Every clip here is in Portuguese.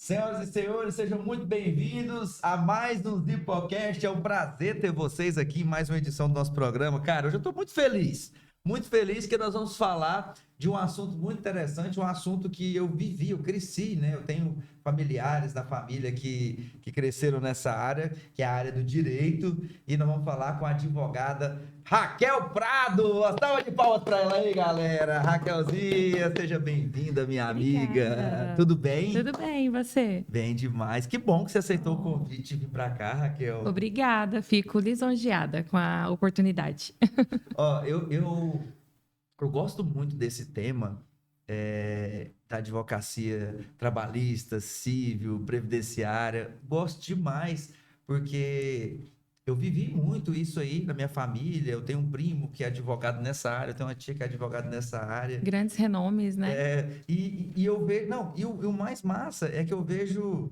Senhoras e senhores, sejam muito bem-vindos a mais um Zipocast. É um prazer ter vocês aqui em mais uma edição do nosso programa. Cara, hoje eu estou muito feliz que nós vamos falar de um assunto muito interessante, um assunto que eu vivi, eu cresci, né? Eu tenho familiares da família que cresceram nessa área, que é a área do direito, e nós vamos falar com a advogada Raquel Prado. Uma salva de palmas para ela aí, galera. Raquelzinha, seja bem-vinda, minha amiga. Obrigada. Tudo bem? Tudo bem, e você? Bem demais. Que bom que você aceitou o convite de vir para cá, Raquel. Obrigada, fico lisonjeada com a oportunidade. Ó, eu gosto muito desse tema da advocacia trabalhista, civil, previdenciária. Gosto demais, porque eu vivi muito isso aí na minha família. Eu tenho um primo que é advogado nessa área, eu tenho uma tia que é advogada nessa área. Grandes renomes, né? E eu vejo. Não, e o mais massa é que eu vejo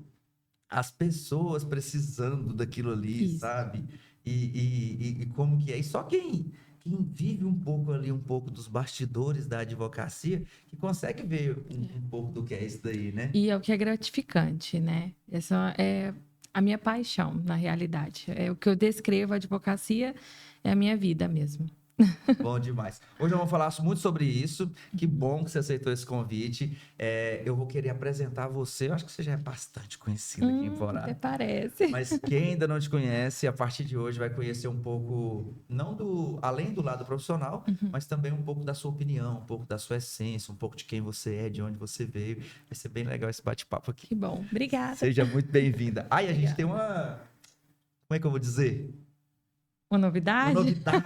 as pessoas precisando daquilo ali, Isso. sabe? E como que é. E só quem vive um pouco ali, um pouco dos bastidores da advocacia, que consegue ver um pouco do que é isso daí, né? E é o que é gratificante, né? Essa é a minha paixão, na realidade. É o que eu descrevo, a advocacia é a minha vida mesmo. Bom demais. Hoje eu vou falar muito sobre isso. Que bom que você aceitou esse convite. Eu vou querer apresentar você. Eu acho que você já é bastante conhecida aqui em Até Vorá. parece. Mas quem ainda não te conhece, a partir de hoje vai conhecer um pouco, não além do lado profissional, mas também um pouco da sua opinião, um pouco da sua essência, um pouco de quem você é, de onde você veio. Vai ser bem legal esse bate-papo aqui. Que bom, obrigada. Seja muito bem-vinda. Ai, a gente Obrigada. tem uma... Como é que eu vou dizer? Uma Uma novidade? novidade,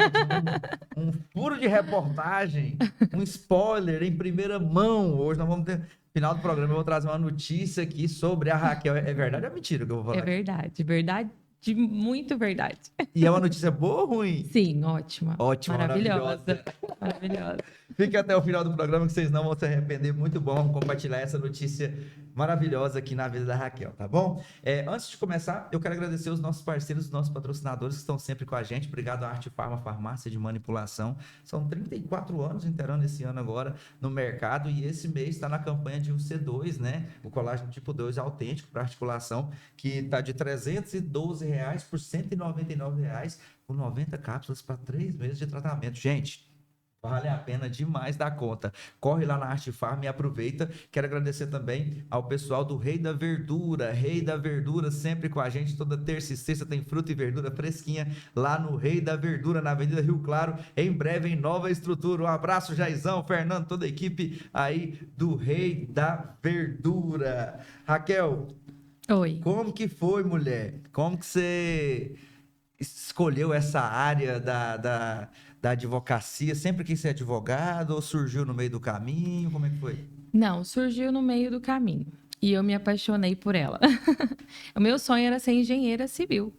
um furo de reportagem, um spoiler em primeira mão. Hoje nós vamos ter... Final do programa eu vou trazer uma notícia aqui sobre a Raquel. É verdade ou é mentira que eu vou falar? É verdade, verdade, muito verdade. E é uma notícia boa ou ruim? Sim, ótima. Ótima, Maravilhosa. Maravilhosa. Fique até o final do programa que vocês não vão se arrepender. Muito bom, vamos compartilhar essa notícia maravilhosa aqui na vida da Raquel, tá bom? Antes de começar, eu quero agradecer os nossos parceiros, os nossos patrocinadores que estão sempre com a gente. Obrigado à Arte Farma, farmácia de manipulação. São 34 anos, inteirando esse ano agora no mercado, e esse mês está na campanha de um C2, né? O colágeno tipo 2 autêntico para articulação, que está de R$ 312 por R$ 199, com 90 cápsulas para 3 meses de tratamento. Gente, vale a pena demais da conta. Corre lá na Arte Farm e aproveita. Quero agradecer também ao pessoal do Rei da Verdura. Rei da Verdura sempre com a gente. Toda terça e sexta tem fruta e verdura fresquinha lá no Rei da Verdura, na Avenida Rio Claro. Em breve, em nova estrutura. Um abraço, Jaizão, Fernando, toda a equipe aí do Rei da Verdura. Raquel, Oi. como que foi, mulher? Como que você escolheu essa área da advocacia? Sempre quis ser advogado ou surgiu no meio do caminho? Como é que foi? Não, surgiu no meio do caminho e eu me apaixonei por ela. O meu sonho era ser engenheira civil.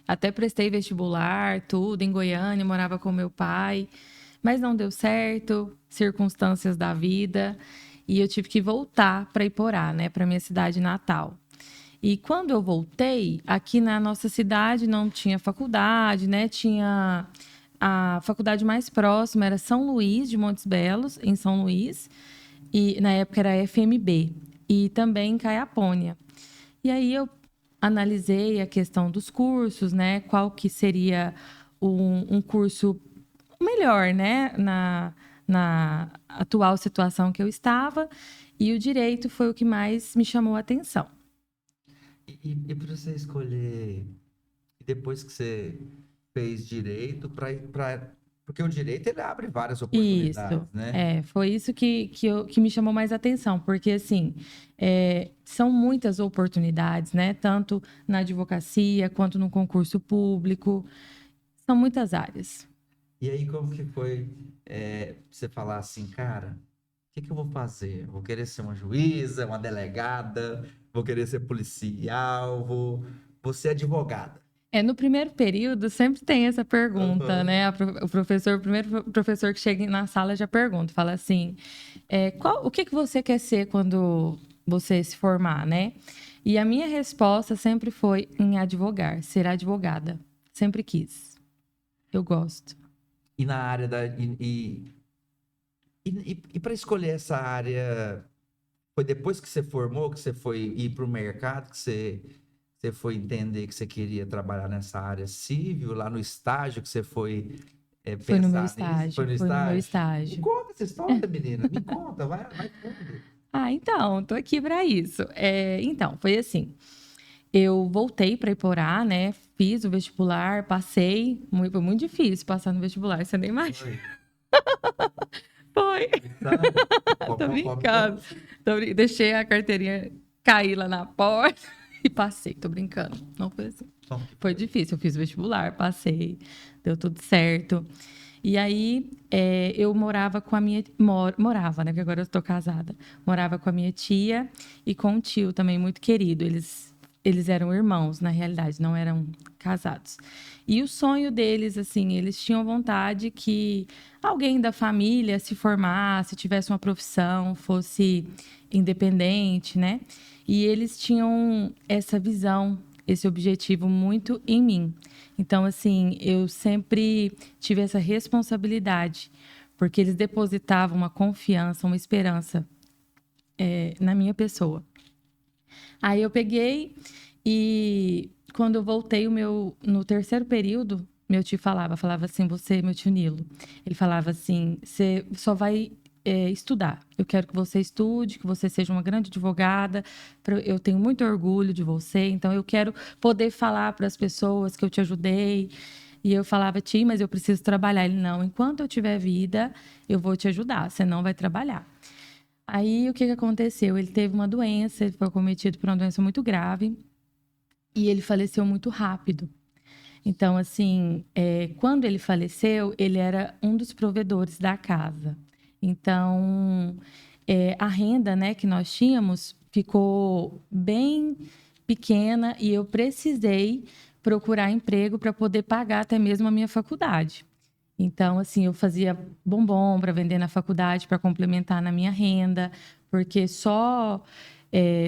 Até prestei vestibular, tudo em Goiânia, morava com meu pai, mas não deu certo, circunstâncias da vida, e eu tive que voltar para Iporá, né, para minha cidade natal. E quando eu voltei, aqui na nossa cidade não tinha faculdade, né? Tinha a faculdade mais próxima, era São Luís de Montes Belos, em São Luís, e na época era FMB, e também em Caiapônia. E aí eu analisei a questão dos cursos, né? Qual que seria um curso melhor, né? Na atual situação que eu estava, e o direito foi o que mais me chamou a atenção. E para você escolher, depois que você fez direito, porque o direito ele abre várias oportunidades, Isso, né? foi isso que me chamou mais atenção, porque, assim, são muitas oportunidades, né? Tanto na advocacia, quanto no concurso público, são muitas áreas. E aí, como que foi você falar assim, cara, o que eu vou fazer? Vou querer ser uma juíza, uma delegada, vou querer ser policial, vou ser advogada. No primeiro período, sempre tem essa pergunta, Uhum. né? O primeiro professor que chega na sala já pergunta, fala assim, o que você quer ser quando você se formar, né? E a minha resposta sempre foi em advogar, ser advogada. Sempre quis. Eu gosto. E na área e para escolher essa área, Foi depois que você formou, que você foi ir para o mercado, que você foi entender que você queria trabalhar nessa área civil, lá no estágio, que você foi Foi no meu pensar nisso? Foi estágio, no foi no meu estágio? Me estágio. conta essa história, menina. Me conta, vai fundo. Ah, então, tô aqui para isso. Então, foi assim. Eu voltei para Iporá, né? Fiz o vestibular, passei. Foi muito difícil passar no vestibular, você nem imagina. Foi. Foi. Sabe? Tô Como? brincando. Deixei a carteirinha cair lá na porta e passei. Tô brincando. Não foi assim. Como que Foi foi? difícil. Eu fiz o vestibular, passei, deu tudo certo. E aí, eu morava com a minha... Morava, né? Porque agora eu tô casada. Morava com a minha tia e com um tio também muito querido. Eles eram irmãos, na realidade, não eram casados. E o sonho deles, assim, eles tinham vontade que alguém da família se formasse, tivesse uma profissão, fosse independente, né? E eles tinham essa visão, esse objetivo muito em mim. Então, assim, eu sempre tive essa responsabilidade, porque eles depositavam uma confiança, uma esperança, na minha pessoa. Aí eu peguei e quando eu voltei no terceiro período, meu tio falava assim, você, meu tio Nilo, ele falava assim, você só vai estudar. Eu quero que você estude, que você seja uma grande advogada. Eu tenho muito orgulho de você, então eu quero poder falar para as pessoas que eu te ajudei. E eu falava, tio, mas eu preciso trabalhar. Ele, não, enquanto eu tiver vida, eu vou te ajudar, você não vai trabalhar. Aí, o que aconteceu? Ele teve uma doença, ele foi acometido por uma doença muito grave e ele faleceu muito rápido. Então, assim, quando ele faleceu, ele era um dos provedores da casa. Então, a renda, né, que nós tínhamos ficou bem pequena e eu precisei procurar emprego para poder pagar até mesmo a minha faculdade. Então, assim, eu fazia bombom para vender na faculdade, para complementar na minha renda, porque só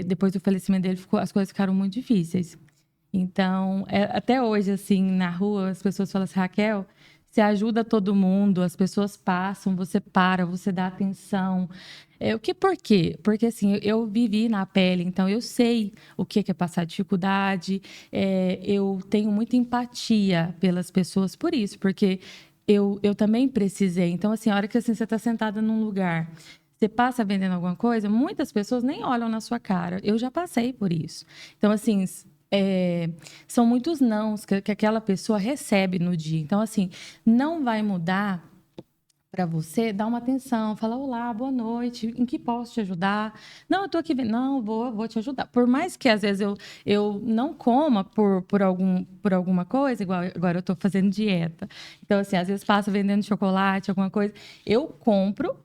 depois do falecimento dele as coisas ficaram muito difíceis. Então, até hoje, assim, na rua, as pessoas falam assim, Raquel, você ajuda todo mundo, as pessoas passam, você para, você dá atenção. Por quê? Porque, assim, eu vivi na pele, então eu sei o que é passar dificuldade, eu tenho muita empatia pelas pessoas por isso, porque eu também precisei. Então, assim, a hora que assim, você está sentada num lugar, você passa vendendo alguma coisa, muitas pessoas nem olham na sua cara. Eu já passei por isso. Então, assim, são muitos nãos que aquela pessoa recebe no dia. Então, assim, não vai mudar para você, dá uma atenção, fala, olá, boa noite, em que posso te ajudar? Não, eu estou aqui, não, vou te ajudar. Por mais que, às vezes, eu não coma por alguma coisa, igual agora eu estou fazendo dieta. Então, assim, às vezes passa vendendo chocolate, alguma coisa, eu compro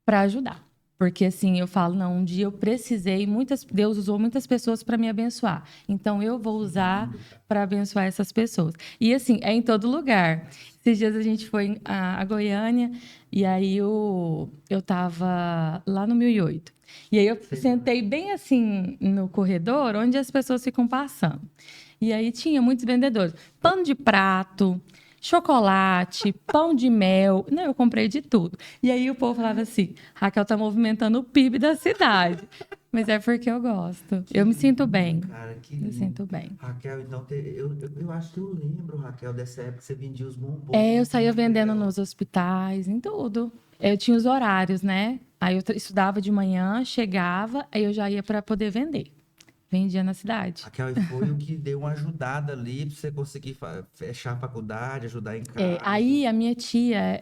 para ajudar. Porque assim, eu falo, não, um dia eu precisei, Deus usou muitas pessoas para me abençoar. Então eu vou usar para abençoar essas pessoas. E assim, é em todo lugar. Esses dias a gente foi a Goiânia e aí eu estava lá no 1008. E aí eu sentei bem assim no corredor, onde as pessoas ficam passando. E aí tinha muitos vendedores. Pano de prato, chocolate, pão de mel. Não, eu comprei de tudo. E aí o povo falava assim: Raquel tá movimentando o PIB da cidade. Mas é porque eu gosto. Eu me sinto bem. Cara, que Me lindo. sinto bem. Raquel, então, eu acho que eu lembro, Raquel, dessa época que você vendia os bombons. Eu saía vendendo nos hospitais, em tudo. Eu tinha os horários, né? Aí eu estudava de manhã, chegava, aí eu já ia para poder vender. Vendia na cidade. Raquel, e foi o que deu uma ajudada ali para você conseguir fechar a faculdade, ajudar em casa. Aí a minha tia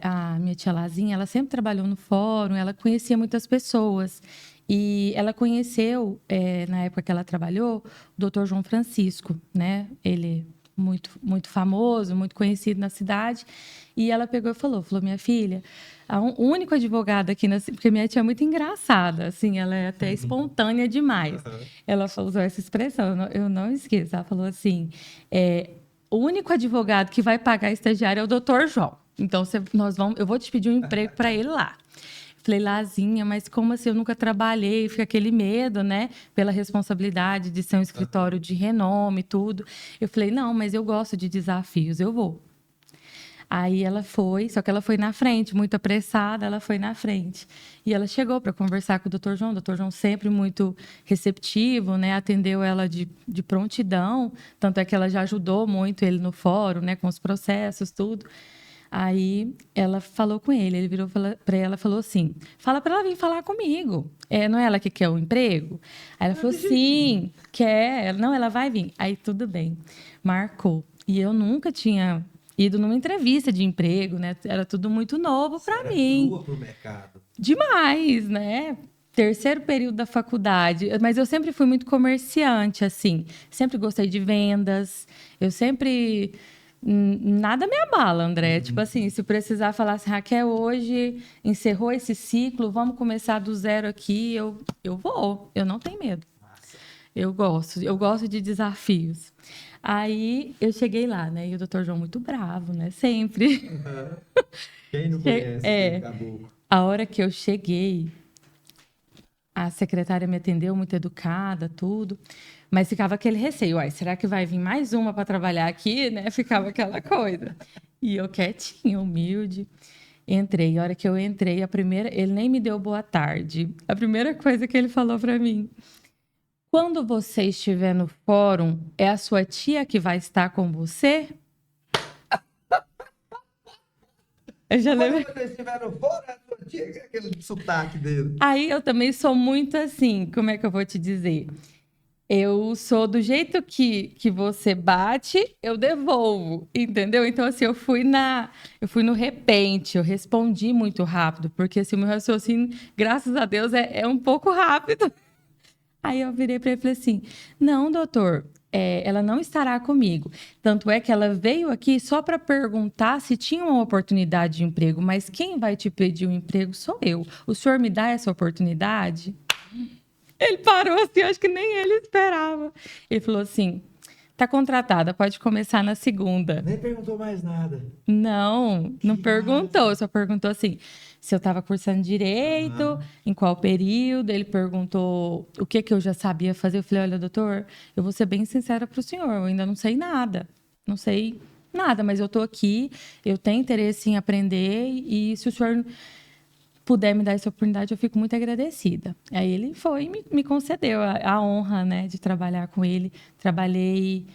Lazinha, ela sempre trabalhou no fórum, ela conhecia muitas pessoas. E ela conheceu, na época que ela trabalhou, o Dr. João Francisco, né? Ele muito, muito famoso, muito conhecido na cidade. E ela pegou e falou, minha filha, o único advogado aqui, porque minha tia é muito engraçada, assim, ela é até espontânea demais. Ela usou essa expressão, eu não esqueço. Ela falou assim, o único advogado que vai pagar estagiário é o Dr. João. Então, eu vou te pedir um emprego para ele lá. Falei, Lazinha, mas como assim? Eu nunca trabalhei, fica aquele medo, né? Pela responsabilidade de ser um escritório de renome e tudo. Eu falei, não, mas eu gosto de desafios, eu vou. Aí ela foi, só que ela foi na frente, muito apressada, ela foi na frente. E ela chegou para conversar com o Dr. João. O Dr. João sempre muito receptivo, né? Atendeu ela de prontidão, tanto é que ela já ajudou muito ele no fórum, né? Com os processos, tudo. Aí ela falou com ele virou para ela e falou assim: fala para ela vir falar comigo. Não é ela que quer o emprego? Aí ela falou: sim, quer. Não, ela vai vir. Aí tudo bem, marcou. E eu nunca tinha ido numa entrevista de emprego, né? Era tudo muito novo para mim. Crua pro mercado. Demais, né? Terceiro período da faculdade, mas eu sempre fui muito comerciante, assim. Sempre gostei de vendas. Eu sempre nada me abala, André. Tipo assim, se precisar falar assim, Raquel, hoje encerrou esse ciclo, vamos começar do zero aqui, eu vou. Eu não tenho medo. Massa. Eu gosto de desafios. Aí eu cheguei lá, né? E o doutor João muito bravo, né? Sempre. Quem não conhece aquele caboclo? A hora que eu cheguei, a secretária me atendeu muito educada, tudo. Mas ficava aquele receio, uai, será que vai vir mais uma para trabalhar aqui, né? Ficava aquela coisa. E eu quietinha, humilde. Entrei. A hora que eu entrei, ele nem me deu boa tarde. A primeira coisa que ele falou para mim: quando você estiver no fórum, é a sua tia que vai estar com você? Eu já levei. Quando vocês estiveram fora, tinha aquele sotaque dele. Aí eu também sou muito assim, como é que eu vou te dizer? Eu sou do jeito que você bate, eu devolvo, entendeu? Então, assim, eu fui no repente, eu respondi muito rápido, porque assim, o meu raciocínio, graças a Deus, é um pouco rápido. Aí eu virei para ele e falei assim: não, doutor, ela não estará comigo. Tanto é que ela veio aqui só para perguntar se tinha uma oportunidade de emprego, mas quem vai te pedir um emprego sou eu. O senhor me dá essa oportunidade? Ele parou assim, acho que nem ele esperava. Ele falou assim: tá contratada, pode começar na segunda. Nem perguntou mais nada. Não perguntou, só perguntou assim, se eu estava cursando direito, em qual período. Ele perguntou o que eu já sabia fazer. Eu falei: olha, doutor, eu vou ser bem sincera para o senhor, eu ainda não sei nada. Não sei nada, mas eu estou aqui, eu tenho interesse em aprender e se o senhor puder me dar essa oportunidade, eu fico muito agradecida. Aí ele foi e me concedeu a honra, né, de trabalhar com ele. Trabalhei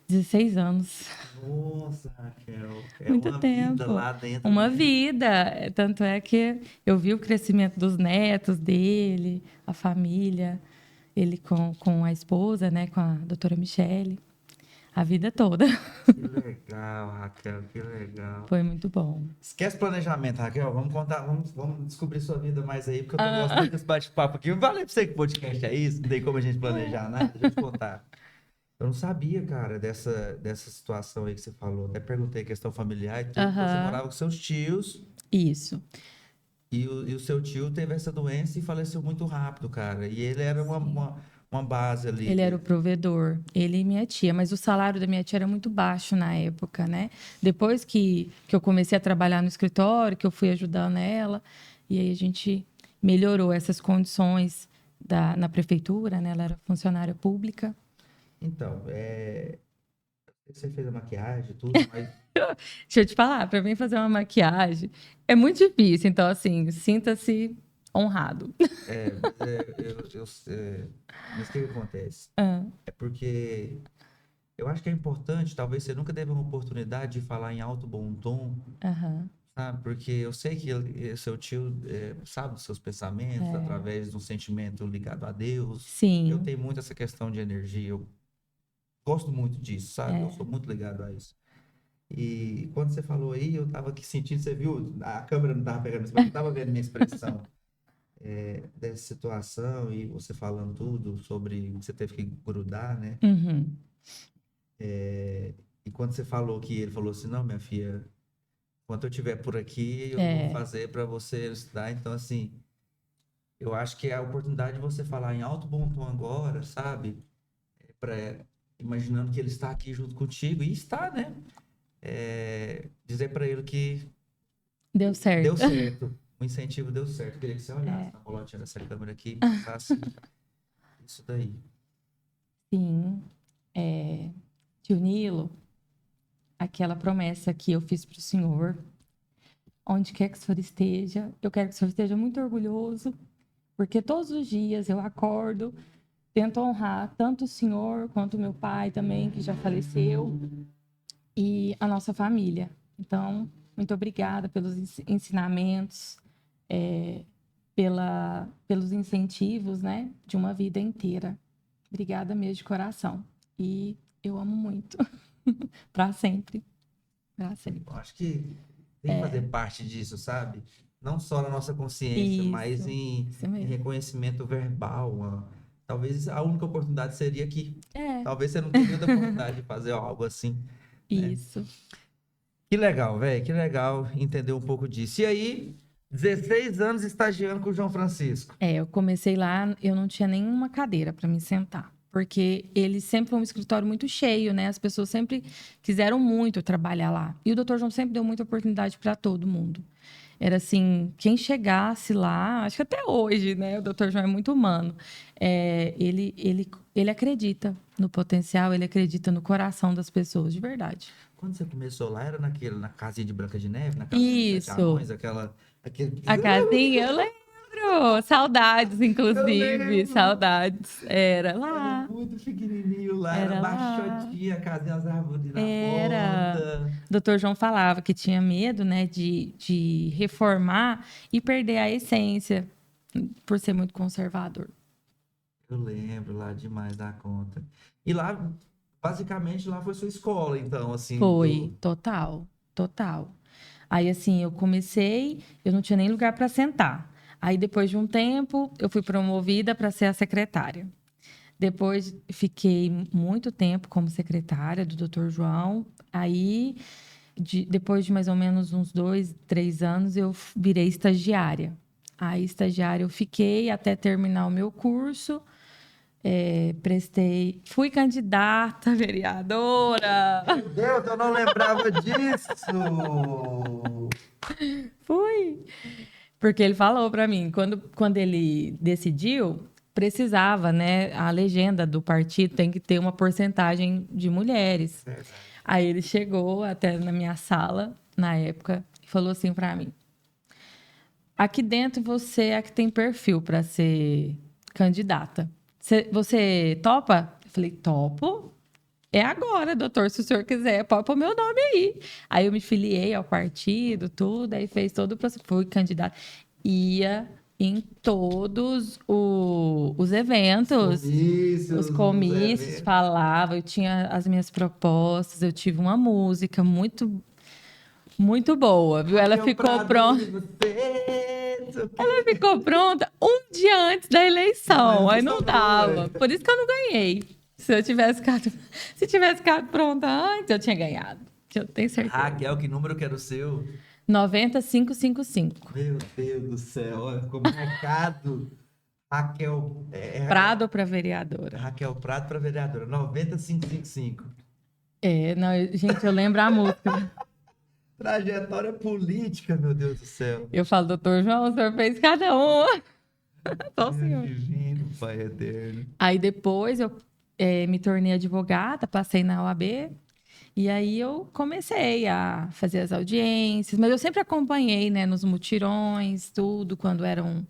16 anos. Nossa, Raquel. É Muito uma tempo. vida lá dentro. Uma né? vida. Tanto é que eu vi o crescimento dos netos dele, a família, ele com a esposa, né, com a doutora Michele, a vida toda. Que legal, Raquel, que legal. Foi muito bom. Esquece planejamento, Raquel. Vamos contar, vamos descobrir sua vida mais aí, porque eu tô gostando desse bate-papo aqui. Eu falei pra você que podcast é isso, não tem como a gente planejar nada. Deixa eu te contar. Eu não sabia, cara, dessa situação aí que você falou. Até perguntei questão familiar e tudo. Então, você morava com seus tios Isso. e o seu tio teve essa doença e faleceu muito rápido, cara. E ele era uma base ali. Ele era o provedor, ele e minha tia, mas o salário da minha tia era muito baixo na época, né? Depois que eu comecei a trabalhar no escritório, que eu fui ajudando ela, e aí a gente melhorou essas condições na prefeitura, né? Ela era funcionária pública. Então, você fez a maquiagem e tudo, mas Deixa eu te falar, para mim fazer uma maquiagem é muito difícil, então assim, sinta-se honrado. mas o que que acontece? Ah, É porque eu acho que é importante, talvez você nunca teve uma oportunidade de falar em alto bom tom, aham, sabe? Porque eu sei que seu tio sabe dos seus pensamentos através de um sentimento ligado a Deus. Eu sim, tenho muito essa questão de energia, eu gosto muito disso, sabe? Eu sou muito ligado a isso. E quando você falou aí, eu tava aqui sentindo, você viu, a câmera não tava pegando isso, mas eu tava vendo minha expressão dessa situação e você falando tudo sobre que você teve que grudar, né? uhum, E quando você falou que ele falou assim, não, minha filha, enquanto eu estiver por aqui, eu vou é, fazer para você estudar. Então, assim, eu acho que é a oportunidade de você falar em alto bom tom agora, sabe? Imaginando que ele está aqui junto contigo, e está, né? Dizer para ele que deu certo. deu certo. O incentivo deu certo. Eu queria que você olhasse na bolotinha dessa câmera aqui e pensasse isso daí. Sim, tio Nilo, aquela promessa que eu fiz para o Senhor. Onde quer que o Senhor esteja, eu quero que o Senhor esteja muito orgulhoso, porque todos os dias eu acordo, tento honrar tanto o Senhor quanto o meu pai também, que já faleceu, e a nossa família. Então, muito obrigada pelos ensinamentos, pelos incentivos, né, de uma vida inteira. Obrigada mesmo de coração. E eu amo muito. Para sempre. Para sempre. Eu acho que tem que fazer parte disso, sabe? Não só na nossa consciência, mas em reconhecimento verbal. Talvez a única oportunidade seria aqui. Talvez você não tenha outra oportunidade de fazer algo assim. Isso. Né? Que legal, velho. Que legal entender um pouco disso. E aí, 16 anos estagiando com o João Francisco. Eu comecei lá, eu não tinha nenhuma cadeira para me sentar. Porque ele sempre foi um escritório muito cheio, né? As pessoas sempre quiseram muito trabalhar lá. E o Dr. João sempre deu muita oportunidade para todo mundo. Era assim, quem chegasse lá, acho que até hoje, né? O Dr. João é muito humano. Ele acredita no potencial, ele acredita no coração das pessoas, de verdade. Quando você começou lá, era na casinha de Branca de Neve? Na casa Isso. Dos A casinha, eu lembro. Saudades, inclusive. Saudades. Era lá. Era muito pequenininho lá. Era baixotinha, a casinha, as árvores na ponta. O doutor João falava que tinha medo, né, de reformar e perder a essência, por ser muito conservador. Eu lembro lá demais da conta. E lá, basicamente, lá foi sua escola, então, assim. Foi, total. Aí, assim, eu comecei, eu não tinha nem lugar para sentar. Aí, depois de um tempo, eu fui promovida para ser a secretária. Depois, fiquei muito tempo como secretária do Dr. João. Aí, depois de mais ou menos uns 2, 3 anos, eu virei estagiária. Aí, estagiária, eu fiquei até terminar o meu curso. Fui candidata a vereadora. Meu Deus, eu não lembrava disso! Fui. Porque ele falou para mim, quando ele decidiu, precisava, né? A legenda do partido tem que ter uma porcentagem de mulheres. Aí ele chegou até na minha sala, na época, e falou assim para mim: aqui dentro você é a que tem perfil para ser candidata. Você topa? Eu falei, topo. É agora, doutor, se o senhor quiser, pode pôr meu nome aí. Aí eu me filiei ao partido, tudo, aí fez todo o processo. Fui candidata. Ia em todos os eventos, os comícios, falava, eu tinha as minhas propostas, eu tive uma música muito, muito boa, viu? Ela ficou pronta. Ela ficou pronta um dia antes da eleição, aí não dava. Por isso que eu não ganhei. Se tivesse ficado pronta antes, eu tinha ganhado. Eu tenho certeza. Raquel, que número que era o seu? 90555. Meu Deus do céu, olha, ficou marcado. Raquel... Prado para vereadora. Raquel Prado para vereadora, 90555. Não, gente, eu lembro a música. Trajetória política, meu Deus do céu. Eu falo, doutor João, o senhor fez cada uma. Só o senhor. Divino, Pai eterno. Aí depois eu me tornei advogada, passei na OAB. E aí eu comecei a fazer as audiências. Mas eu sempre acompanhei, né, nos mutirões, tudo, quando eram...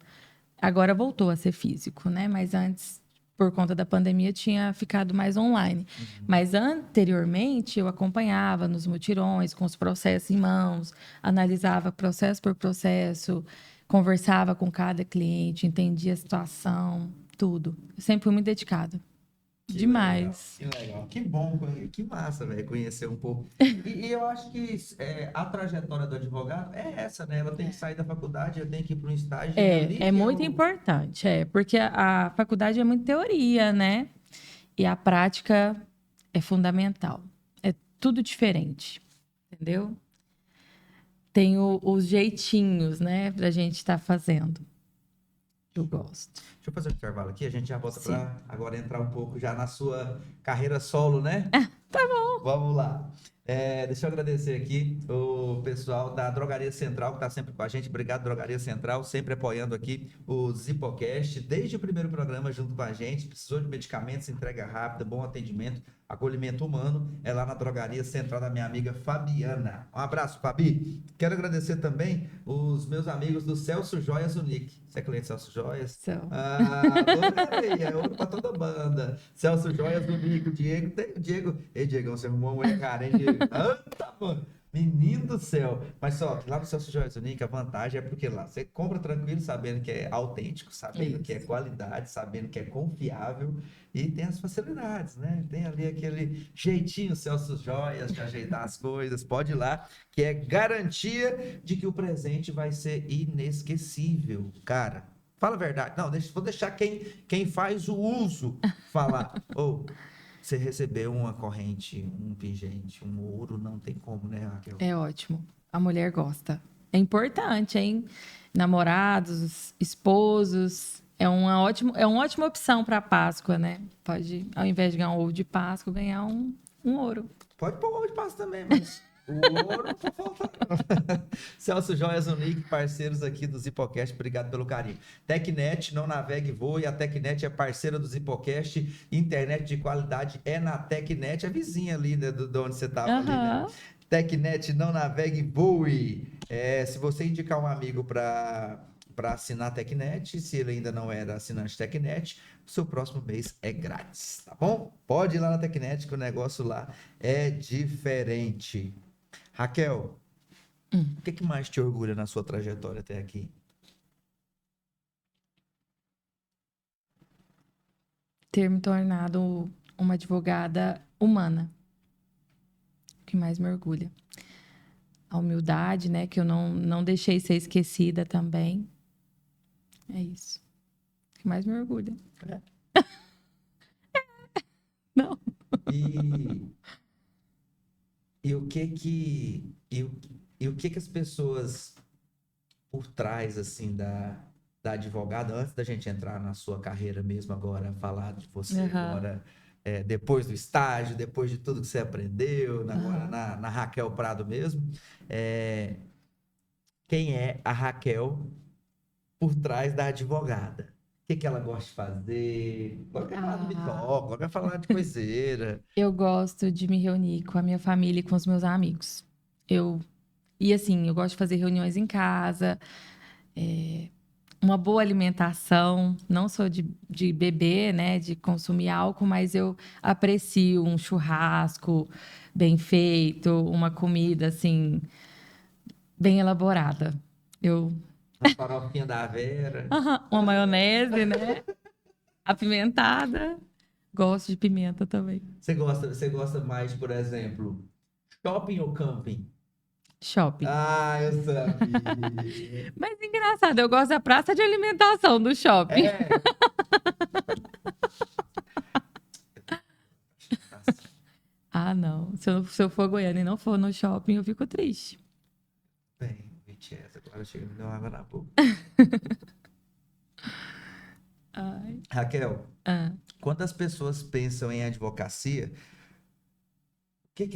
Agora voltou a ser físico, né? Mas antes, por conta da pandemia, tinha ficado mais online. Mas anteriormente, eu acompanhava nos mutirões, com os processos em mãos, analisava processo por processo, conversava com cada cliente, entendia a situação, tudo. Eu sempre fui muito dedicada. Demais. Legal, que legal. Que bom, que massa, velho, conhecer um pouco. E eu acho que a trajetória do advogado é essa, né? Ela tem que sair da faculdade, ela tem que ir para um estágio. É muito importante, porque a faculdade é muito teoria, né? E a prática é fundamental. É tudo diferente, entendeu? Tem os jeitinhos, né, pra gente estar fazendo. Eu gosto. Deixa eu fazer um intervalo aqui, a gente já volta para agora entrar um pouco já na sua carreira solo, né? Tá bom. Vamos lá. Deixa eu agradecer aqui o pessoal da Drogaria Central que está sempre com a gente. Obrigado, Drogaria Central, sempre apoiando aqui o Zipocast, desde o primeiro programa junto com a gente. Precisou de medicamentos, entrega rápida, bom atendimento, acolhimento humano. É lá na Drogaria Central da minha amiga Fabiana. Um abraço, Fabi. Quero agradecer também os meus amigos do Celso Joias Unique. Você é cliente do Celso Joias? São. Adorei, é ouro pra toda banda. Celso Joias Unique, o Diego. O Diego. Ei, Diego, você arrumou uma mulher, cara, hein, Diego? Eita, mano. Menino do céu. Mas só que lá no Celso Joias Unique, a vantagem é porque lá você compra tranquilo, sabendo que é autêntico, sabendo que é qualidade, sabendo que é confiável e tem as facilidades, né? Tem ali aquele jeitinho Celso Joias de ajeitar as coisas. Pode ir lá, que é garantia de que o presente vai ser inesquecível, cara. Fala a verdade. Não, vou deixar quem faz o uso falar. Ou você recebeu uma corrente, um pingente, um ouro, não tem como, né, Raquel? É ótimo. A mulher gosta. É importante, hein? Namorados, esposos. É uma ótima opção para Páscoa, né? Pode, ao invés de ganhar um ovo de Páscoa, ganhar um ouro. Pode pôr ovo de Páscoa também, mas o ouro não pode faltar. Celso Joias Unique, parceiros aqui do Zipocast, obrigado pelo carinho. Tecnet, não navegue, voe. A Tecnet é parceira do Zipocast. Internet de qualidade é na Tecnet, a vizinha ali, né, de onde você estava ali, né? Tecnet, não navegue, voe. Se você indicar um amigo para assinar a Tecnet, se ele ainda não era assinante Tecnet, o seu próximo mês é grátis, tá bom? Pode ir lá na Tecnet que o negócio lá é diferente. Raquel, o que mais te orgulha na sua trajetória até aqui? Ter me tornado uma advogada humana. O que mais me orgulha. A humildade, né? Que eu não deixei ser esquecida também. É isso. O que mais me orgulha. Não. E o que as pessoas por trás, assim, da advogada, antes da gente entrar na sua carreira mesmo agora, falar de você agora, depois do estágio, depois de tudo que você aprendeu, agora na Raquel Prado mesmo, quem é a Raquel por trás da advogada? O que ela gosta de fazer? Agora quer falar do bitoca, agora quer falar de coiseira. Eu gosto de me reunir com a minha família e com os meus amigos. E assim, eu gosto de fazer reuniões em casa, uma boa alimentação. Não sou de beber, né, de consumir álcool, mas eu aprecio um churrasco bem feito, uma comida assim bem elaborada. Uma farofinha da Vera. Uma maionese, né? Apimentada. Gosto de pimenta também. Você gosta mais, por exemplo, shopping ou camping? Shopping. Ah, eu sabia. Mas engraçado, eu gosto da praça de alimentação do shopping. Ah, não. Se eu for Goiânia e não for no shopping, eu fico triste. Bem, BTS, agora chega, me deu água na boca. Ai. Raquel, quando as pessoas pensam em advocacia, o que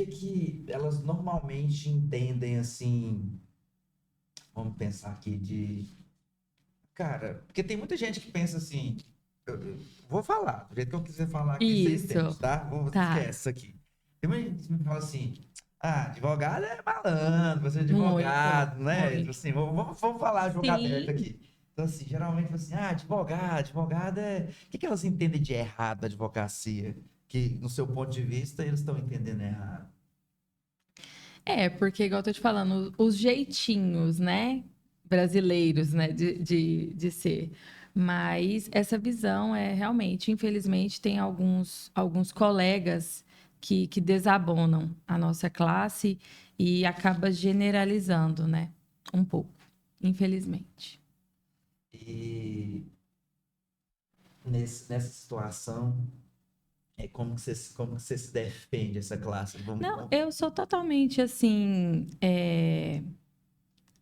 que elas normalmente entendem assim? Vamos pensar aqui cara, porque tem muita gente que pensa assim, eu vou falar, do jeito que eu quiser falar aqui, você entende, tá? Esquece isso aqui. Tem muita gente que me fala assim, advogado é malandro, você é advogado, né? Muito. Assim, vamos falar jogo aberto aqui. Então, assim, geralmente, assim, advogado é... O que elas entendem de errado na advocacia? Que, no seu ponto de vista, eles estão entendendo errado. Porque, igual eu tô te falando, os jeitinhos, né? Brasileiros, né? De ser. Mas essa visão é realmente, infelizmente, tem alguns colegas que desabonam a nossa classe e acaba generalizando, né? Um pouco, infelizmente. E nessa situação, como que você se defende essa classe? Eu sou totalmente assim.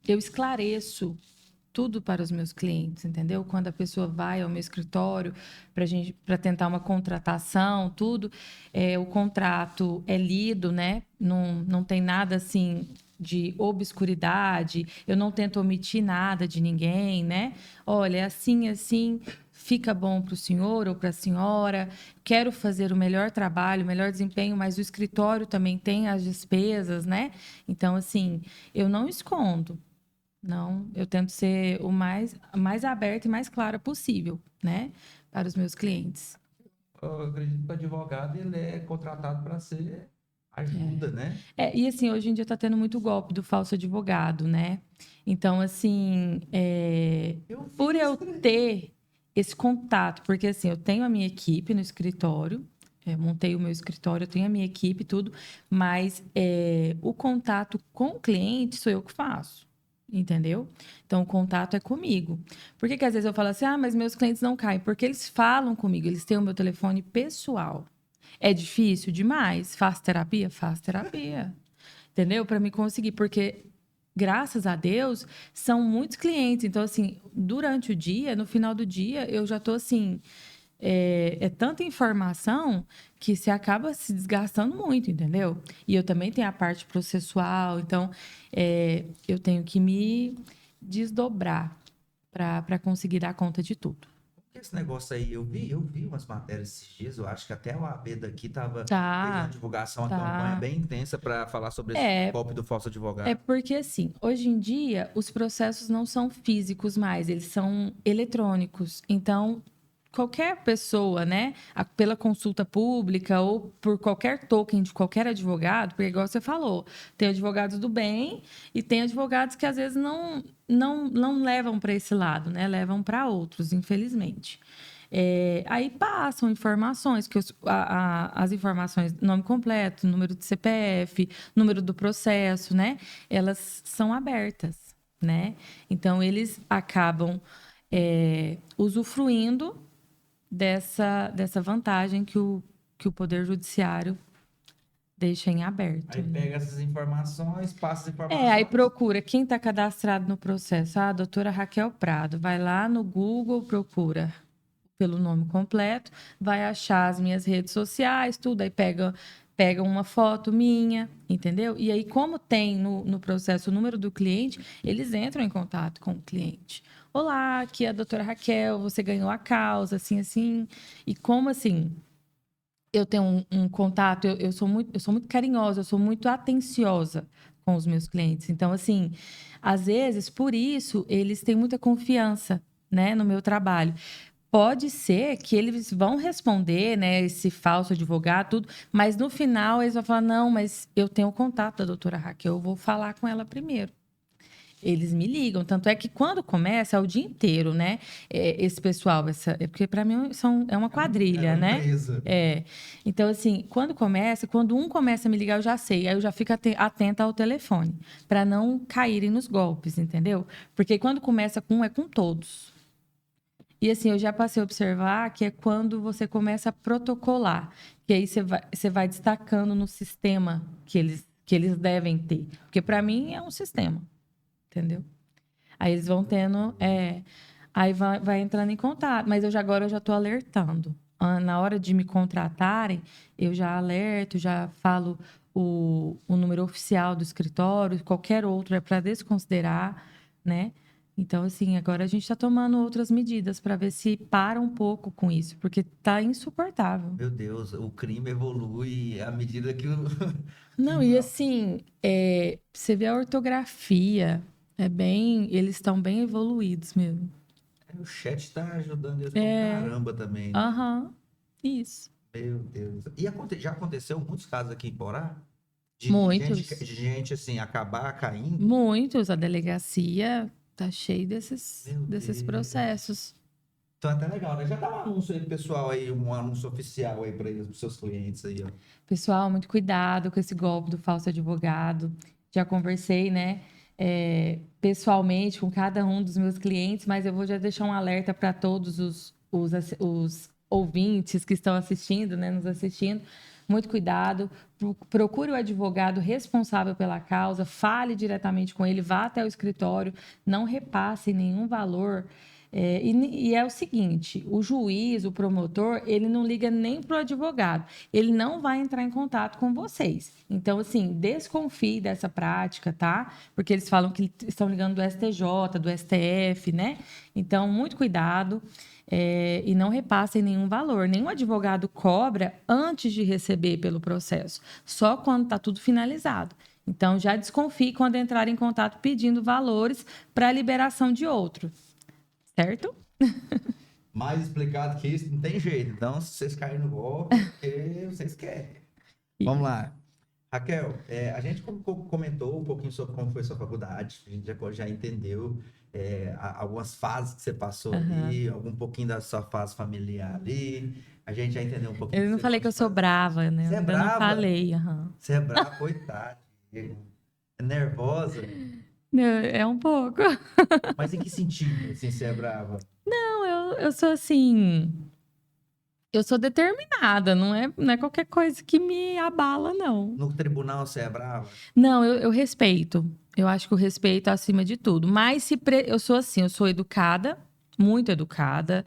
Eu esclareço tudo para os meus clientes, entendeu? Quando a pessoa vai ao meu escritório para tentar uma contratação, tudo, o contrato é lido, né? Não tem nada assim de obscuridade, eu não tento omitir nada de ninguém, né? Olha, é assim, assim, fica bom para o senhor ou para a senhora, quero fazer o melhor trabalho, o melhor desempenho, mas o escritório também tem as despesas, né? Então, assim, eu não escondo. Não, eu tento ser o mais aberta e mais clara possível, né? Para os meus clientes. Eu acredito que o advogado ele é contratado para ser ajuda, né? E assim, hoje em dia está tendo muito golpe do falso advogado, né? Então, assim, Eu vi por eu isso daí. ter esse contato, porque assim, eu tenho a minha equipe no escritório, montei o meu escritório, eu tenho a minha equipe e tudo, mas o contato com o cliente sou eu que faço. Entendeu? Então, o contato é comigo. Por que às vezes eu falo assim, mas meus clientes não caem? Porque eles falam comigo, eles têm o meu telefone pessoal. É difícil demais. Faço terapia? Faço terapia. Entendeu? Para me conseguir, porque graças a Deus são muitos clientes. Então, assim, durante o dia, no final do dia, eu já tô assim. É tanta informação que se acaba se desgastando muito, entendeu? E eu também tenho a parte processual, então eu tenho que me desdobrar para conseguir dar conta de tudo. Esse negócio aí, eu vi umas matérias esses dias, eu acho que até o AB daqui fez uma Tá, divulgação, uma campanha tá. bem intensa para falar sobre esse É, golpe do falso É advogado. porque, assim, hoje em dia, os processos não são físicos mais, eles são eletrônicos. Então, qualquer pessoa, né, pela consulta pública ou por qualquer token de qualquer advogado, porque, igual você falou, tem advogados do bem e tem advogados que, às vezes, não levam para esse lado, né, levam para outros, infelizmente. Aí passam informações, as informações, nome completo, número de CPF, número do processo, né? Elas são abertas, né? Então, eles acabam usufruindo dessa vantagem que o Poder Judiciário deixa em aberto, Aí né? pega essas informações, passa as Aí informações. procura quem está cadastrado no processo. Ah, a doutora Raquel Prado. Vai lá no Google, procura pelo nome completo, vai achar as minhas redes sociais, tudo, aí pega uma foto minha, entendeu? E aí, como tem no processo o número do cliente, eles entram em contato com o cliente. Olá, aqui é a doutora Raquel, você ganhou a causa, assim, assim. E como assim? Eu tenho um contato, eu sou muito carinhosa, eu sou muito atenciosa com os meus clientes. Então, assim, às vezes, por isso, eles têm muita confiança, né, no meu trabalho. Pode ser que eles vão responder, né, esse falso advogado, tudo, mas no final eles vão falar: não, mas eu tenho o contato da doutora Raquel, eu vou falar com ela primeiro. Eles me ligam, tanto é que quando começa é o dia inteiro, né? Esse pessoal, porque para mim é uma É quadrilha, uma né? empresa. Então, assim, quando um começa a me ligar, eu já sei, aí eu já fico atenta ao telefone, para não caírem nos golpes, entendeu? Porque quando começa com um, é com todos. E assim, eu já passei a observar que é quando você começa a protocolar, que aí você vai destacando no sistema que eles devem ter. Porque para mim é um sistema, entendeu? Aí eles vão tendo, aí vai entrando em contato, mas agora eu já estou alertando. Na hora de me contratarem, eu já alerto, já falo o número oficial do escritório, qualquer outro é para desconsiderar, né? Então, assim, agora a gente está tomando outras medidas para ver se para um pouco com isso, porque tá insuportável. Meu Deus, o crime evolui à medida que o, que Não, o, e assim, você vê a ortografia, eles estão bem evoluídos mesmo. o chat está ajudando eles pra um É, caramba também, né? aham, isso. Meu Deus. E já aconteceu muitos casos aqui em Porá Muitos, de gente assim acabar caindo? muitos. A delegacia tá cheia desses, Meu desses Deus. processos. Então é até legal, né? Já dá um anúncio aí pro pessoal aí, um anúncio oficial aí para eles, pros seus clientes aí, ó. Pessoal, muito cuidado com esse golpe do falso advogado. Já conversei, né, pessoalmente com cada um dos meus clientes, mas eu vou já deixar um alerta para todos os ouvintes que estão assistindo, né, nos assistindo, muito cuidado. Procure o advogado responsável pela causa, fale diretamente com ele, vá até o escritório, não repasse nenhum valor. E é o seguinte, o juiz, o promotor, ele não liga nem para o advogado, ele não vai entrar em contato com vocês. Então, assim, desconfie dessa prática, tá? Porque eles falam que estão ligando do STJ, do STF, né? Então, muito cuidado. E não repassem nenhum valor. Nenhum advogado cobra antes de receber pelo processo, só quando está tudo finalizado. Então, já desconfie quando entrar em contato pedindo valores para a liberação de outro. Certo? Mais explicado que isso, não tem jeito. Então, se vocês caírem no golpe, é porque vocês querem. Vamos lá. Raquel, a gente comentou um pouquinho sobre como foi a sua faculdade, a gente já entendeu algumas fases que você passou ali, um pouquinho da sua fase familiar ali, a gente já entendeu um pouquinho. Eu não falei que eu sou brava, né? Você é ainda brava? Não falei. Você é brava, coitada. É nervosa? É um pouco. Mas em que sentido, assim, você é brava? Não, eu sou assim... Eu sou determinada, não é qualquer coisa que me abala, não. No tribunal você é brava? Não, eu respeito. Eu acho que o respeito é acima de tudo. Mas eu sou assim, eu sou educada, muito educada,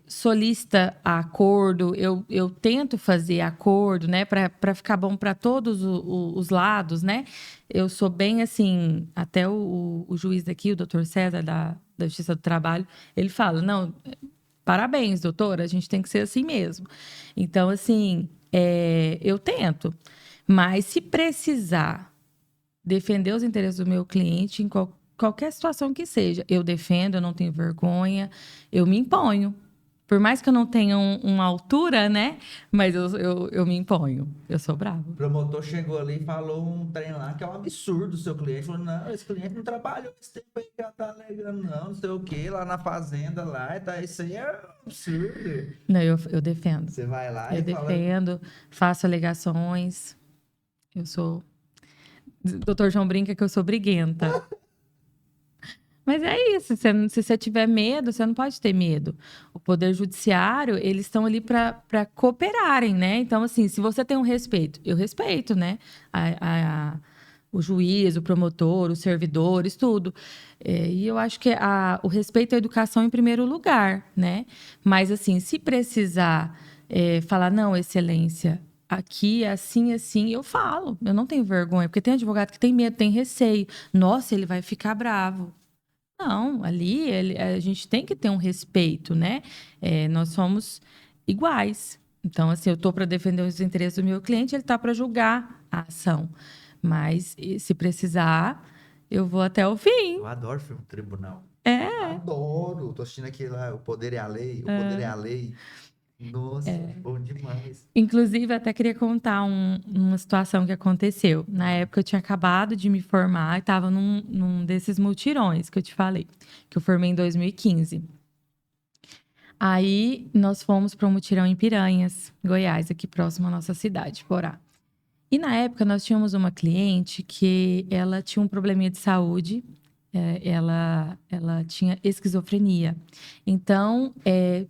solícita a acordo, eu tento fazer acordo, né, para ficar bom para todos os lados, né? Eu sou bem assim, até o juiz aqui, o doutor César, da Justiça do Trabalho, ele fala, não... Parabéns, doutora, a gente tem que ser assim mesmo. Então, assim, eu tento. Mas se precisar defender os interesses do meu cliente em qualquer situação que seja, eu defendo, eu não tenho vergonha, eu me imponho. Por mais que eu não tenha uma altura, né? Mas eu me imponho. Eu sou brava. O promotor chegou ali e falou um trem lá que é um absurdo. O seu cliente falou, não, esse cliente não trabalhou esse tempo aí que ela tá alegando, não sei o quê, lá na fazenda, lá, isso aí é um absurdo. Não, eu defendo. Você vai lá eu defendo, faço alegações. Eu sou... Doutor João brinca que eu sou briguenta. Mas é isso, se você tiver medo, você não pode ter medo. O Poder Judiciário, eles estão ali para cooperarem, né? Então, assim, se você tem um respeito, eu respeito, né? O juiz, o promotor, os servidores, tudo. E eu acho que o respeito à educação em primeiro lugar, né? Mas, assim, se precisar falar, não, excelência, aqui é assim, assim, eu falo. Eu não tenho vergonha, porque tem advogado que tem medo, tem receio. Nossa, ele vai ficar bravo. Não, ali a gente tem que ter um respeito, né? Nós somos iguais. Então, assim, eu estou para defender os interesses do meu cliente, ele está para julgar a ação. Mas, se precisar, eu vou até o fim. Eu adoro filme tribunal. É. Adoro. Tô assistindo aqui lá, O Poder é a Lei. O Poder é a Lei. Nossa, bom demais. Inclusive, até queria contar uma situação que aconteceu. Na época, eu tinha acabado de me formar e estava num desses mutirões que eu te falei, que eu formei em 2015. Aí, nós fomos para um mutirão em Piranhas, Goiás, aqui próximo à nossa cidade, Porá. E, na época, nós tínhamos uma cliente que ela tinha um probleminha de saúde. Ela tinha esquizofrenia. Então,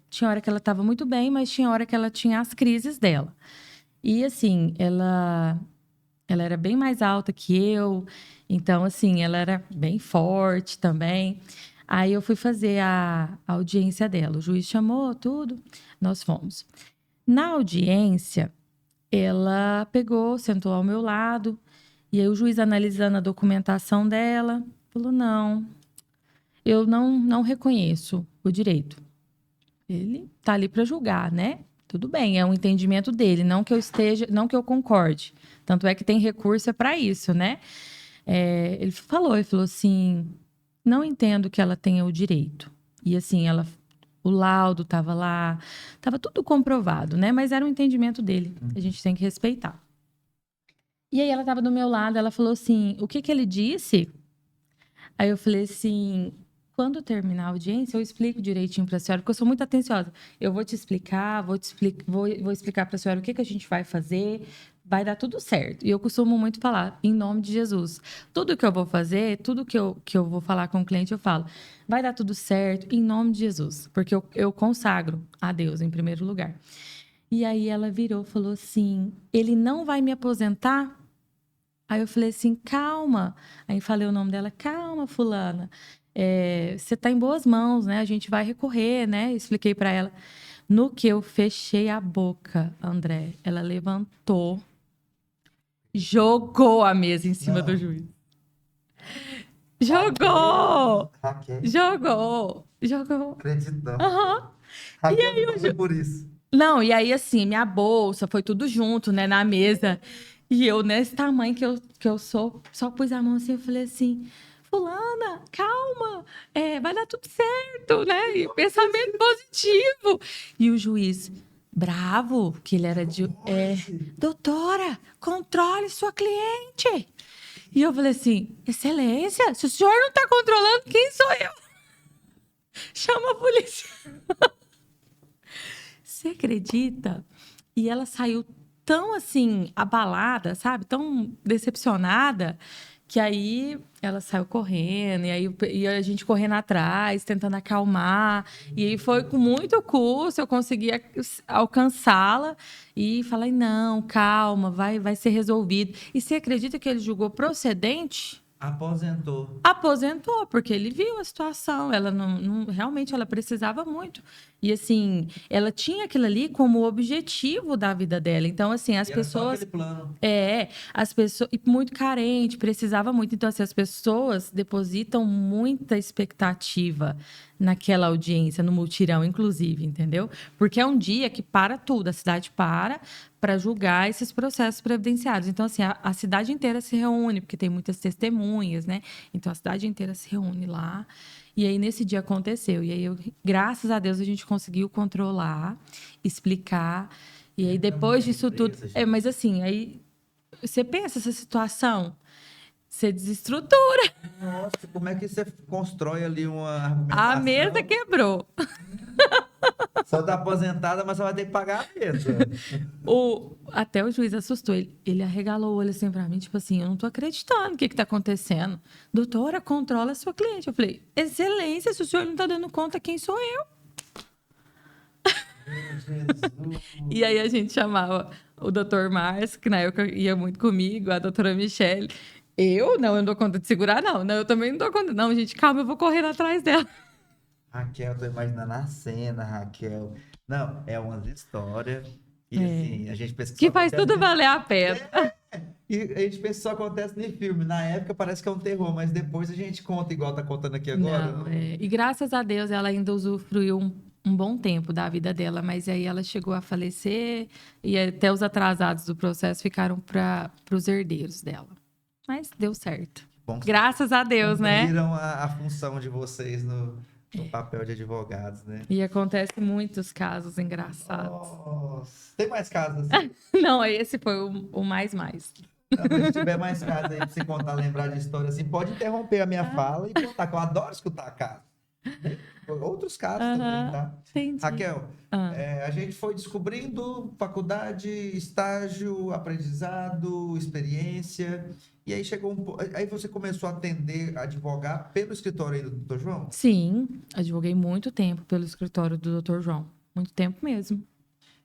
tinha hora que ela estava muito bem, mas tinha hora que ela tinha as crises dela. E, assim, ela era bem mais alta que eu. Então, assim, ela era bem forte também. Aí, eu fui fazer a audiência dela. O juiz chamou, tudo. Nós fomos. Na audiência, ela pegou, sentou ao meu lado. E aí, o juiz analisando a documentação dela... Falou, não, eu não reconheço o direito. Ele tá ali para julgar, né? Tudo bem, é um entendimento dele, não que eu concorde. Tanto é que tem recurso para isso, né? Ele falou assim, não entendo que ela tenha o direito. E assim, o laudo estava lá, estava tudo comprovado, né? Mas era um entendimento dele, a gente tem que respeitar. E aí ela estava do meu lado, ela falou assim, o que ele disse... Aí eu falei assim, quando terminar a audiência, eu explico direitinho para a senhora, porque eu sou muito atenciosa. Eu vou te explicar, vou explicar para a senhora o que a gente vai fazer, vai dar tudo certo. E eu costumo muito falar, em nome de Jesus. Tudo que eu vou fazer, tudo que eu vou falar com o cliente, eu falo, vai dar tudo certo, em nome de Jesus. Porque eu consagro a Deus em primeiro lugar. E aí ela virou, falou assim, ele não vai me aposentar? Aí eu falei assim, calma. Aí falei o nome dela, calma, fulana. Você tá em boas mãos, né? A gente vai recorrer, né? Expliquei para ela. No que eu fechei a boca, André, ela levantou, jogou a mesa em cima do juiz. Jogou! Raquel, Jogou. acredito não. Aham. Raquel não passou por isso. Não, e aí assim, minha bolsa, foi tudo junto, né, na mesa. E eu, nesse tamanho que eu sou, só pus a mão assim, eu falei assim, fulana, calma, vai dar tudo certo, né? E pensamento positivo. E o juiz, bravo, que ele era de... doutora, controle sua cliente. E eu falei assim, excelência, se o senhor não está controlando, quem sou eu? Chama a polícia. Você acredita? E ela saiu tão assim, abalada, sabe? Tão decepcionada, que aí ela saiu correndo, e a gente correndo atrás, tentando acalmar. E aí foi com muito custo, eu consegui alcançá-la e falei, não, calma, vai ser resolvido. E você acredita que ele julgou procedente? Aposentou, porque ele viu a situação. Ela realmente ela precisava muito. E assim, ela tinha aquilo ali como objetivo da vida dela. Então, assim, as pessoas. Só aquele plano. As pessoas. E muito carente, precisava muito. Então, assim, as pessoas depositam muita expectativa naquela audiência, no mutirão, inclusive, entendeu? Porque é um dia que para tudo, a cidade para julgar esses processos previdenciários. Então, assim, a cidade inteira se reúne, porque tem muitas testemunhas, né? Então, a cidade inteira se reúne lá. E aí, nesse dia aconteceu. E aí, graças a Deus, a gente conseguiu controlar, explicar. E aí, depois disso tudo... mas assim, aí você pensa essa situação, você desestrutura. Nossa, como é que você constrói ali uma argumentação? A mesa quebrou. Só tá aposentada, mas só vai ter que pagar a mesa. Até o juiz assustou. Ele arregalou o olho assim pra mim, tipo assim, eu não tô acreditando o que tá acontecendo. Doutora, controla a sua cliente. Eu falei, excelência, se o senhor não tá dando conta, quem sou eu? Jesus. E aí a gente chamava o doutor Márcio, que na época ia muito comigo, a doutora Michele. Eu não dou conta de segurar, não. Eu também não dou conta. Não, gente, calma, eu vou correr atrás dela. Raquel, tô imaginando a cena, Raquel. Não, é umas histórias. E assim, a gente pensa que faz tudo valer a pena. E a gente pensa que só acontece no filme. Na época parece que é um terror, mas depois a gente conta igual tá contando aqui agora. Não. E graças a Deus ela ainda usufruiu um bom tempo da vida dela, mas aí ela chegou a falecer e até os atrasados do processo ficaram para os herdeiros dela. Mas deu certo. Bom, graças a Deus, né? Cumpriram a função de vocês no papel de advogados, né? E acontece muitos casos engraçados. Nossa. Tem mais casos assim? Não, esse foi o mais. Se tiver mais casos aí pra você contar, lembrar de história assim, pode interromper a minha fala e contar, que eu adoro escutar casos. Outros casos também, tá? Entendi. Raquel, a gente foi descobrindo faculdade, estágio, aprendizado, experiência, e aí aí você começou a atender, a advogar pelo escritório aí do Dr. João? Sim, advoguei muito tempo pelo escritório do Dr. João. Muito tempo mesmo.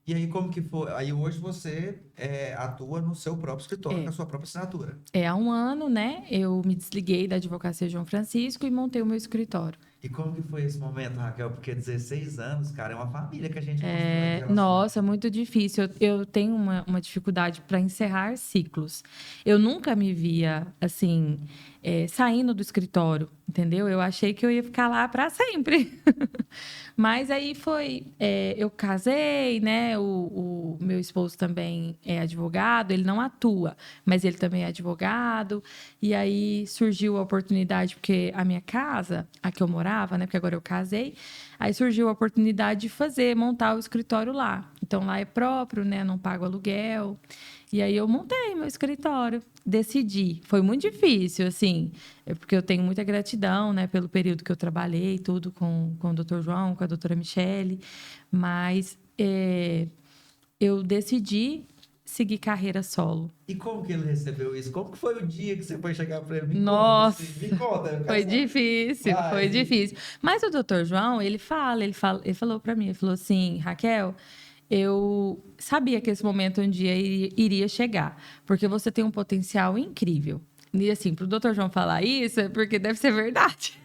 E aí, como que foi? Aí hoje você atua no seu próprio escritório, com a sua própria assinatura. Há um ano, né? Eu me desliguei da Advocacia João Francisco e montei o meu escritório. E como que foi esse momento, Raquel? Porque 16 anos, cara, é uma família que a gente constrói. Nossa, muito difícil. Eu tenho uma dificuldade para encerrar ciclos. Eu nunca me via, assim, saindo do escritório, entendeu? Eu achei que eu ia ficar lá para sempre. Mas aí eu casei, né? O meu esposo também é advogado, ele não atua, mas ele também é advogado. E aí surgiu a oportunidade, porque a minha casa, a que eu morava, né? Porque agora eu casei, aí surgiu a oportunidade de montar o escritório lá. Então lá é próprio, né? Não pago aluguel. E aí eu montei meu escritório, decidi. Foi muito difícil, assim, porque eu tenho muita gratidão, né, pelo período que eu trabalhei, tudo com o Dr. João, com a doutora Michele, mas eu decidi seguir carreira solo. E como que ele recebeu isso? Como que foi o dia que você foi chegar para ele? Nossa, me conta. Foi difícil. Mas o Dr. João, ele falou para mim, ele falou assim, Raquel, eu sabia que esse momento um dia iria chegar, porque você tem um potencial incrível. E assim, pro Dr. João falar isso, é porque deve ser verdade.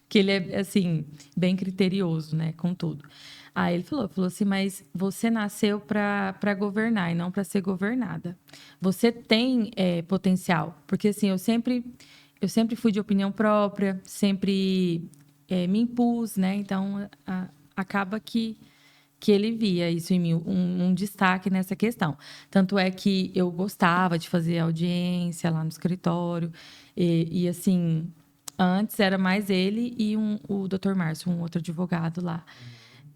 Que ele é, assim, bem criterioso, né, com tudo. Aí ele falou assim, mas você nasceu para governar e não para ser governada. Você tem potencial, porque assim, eu sempre fui de opinião própria, sempre me impus, né? Então, acaba que ele via isso em mim, um destaque nessa questão. Tanto é que eu gostava de fazer audiência lá no escritório, e assim, antes era mais ele e o Dr. Márcio, um outro advogado lá.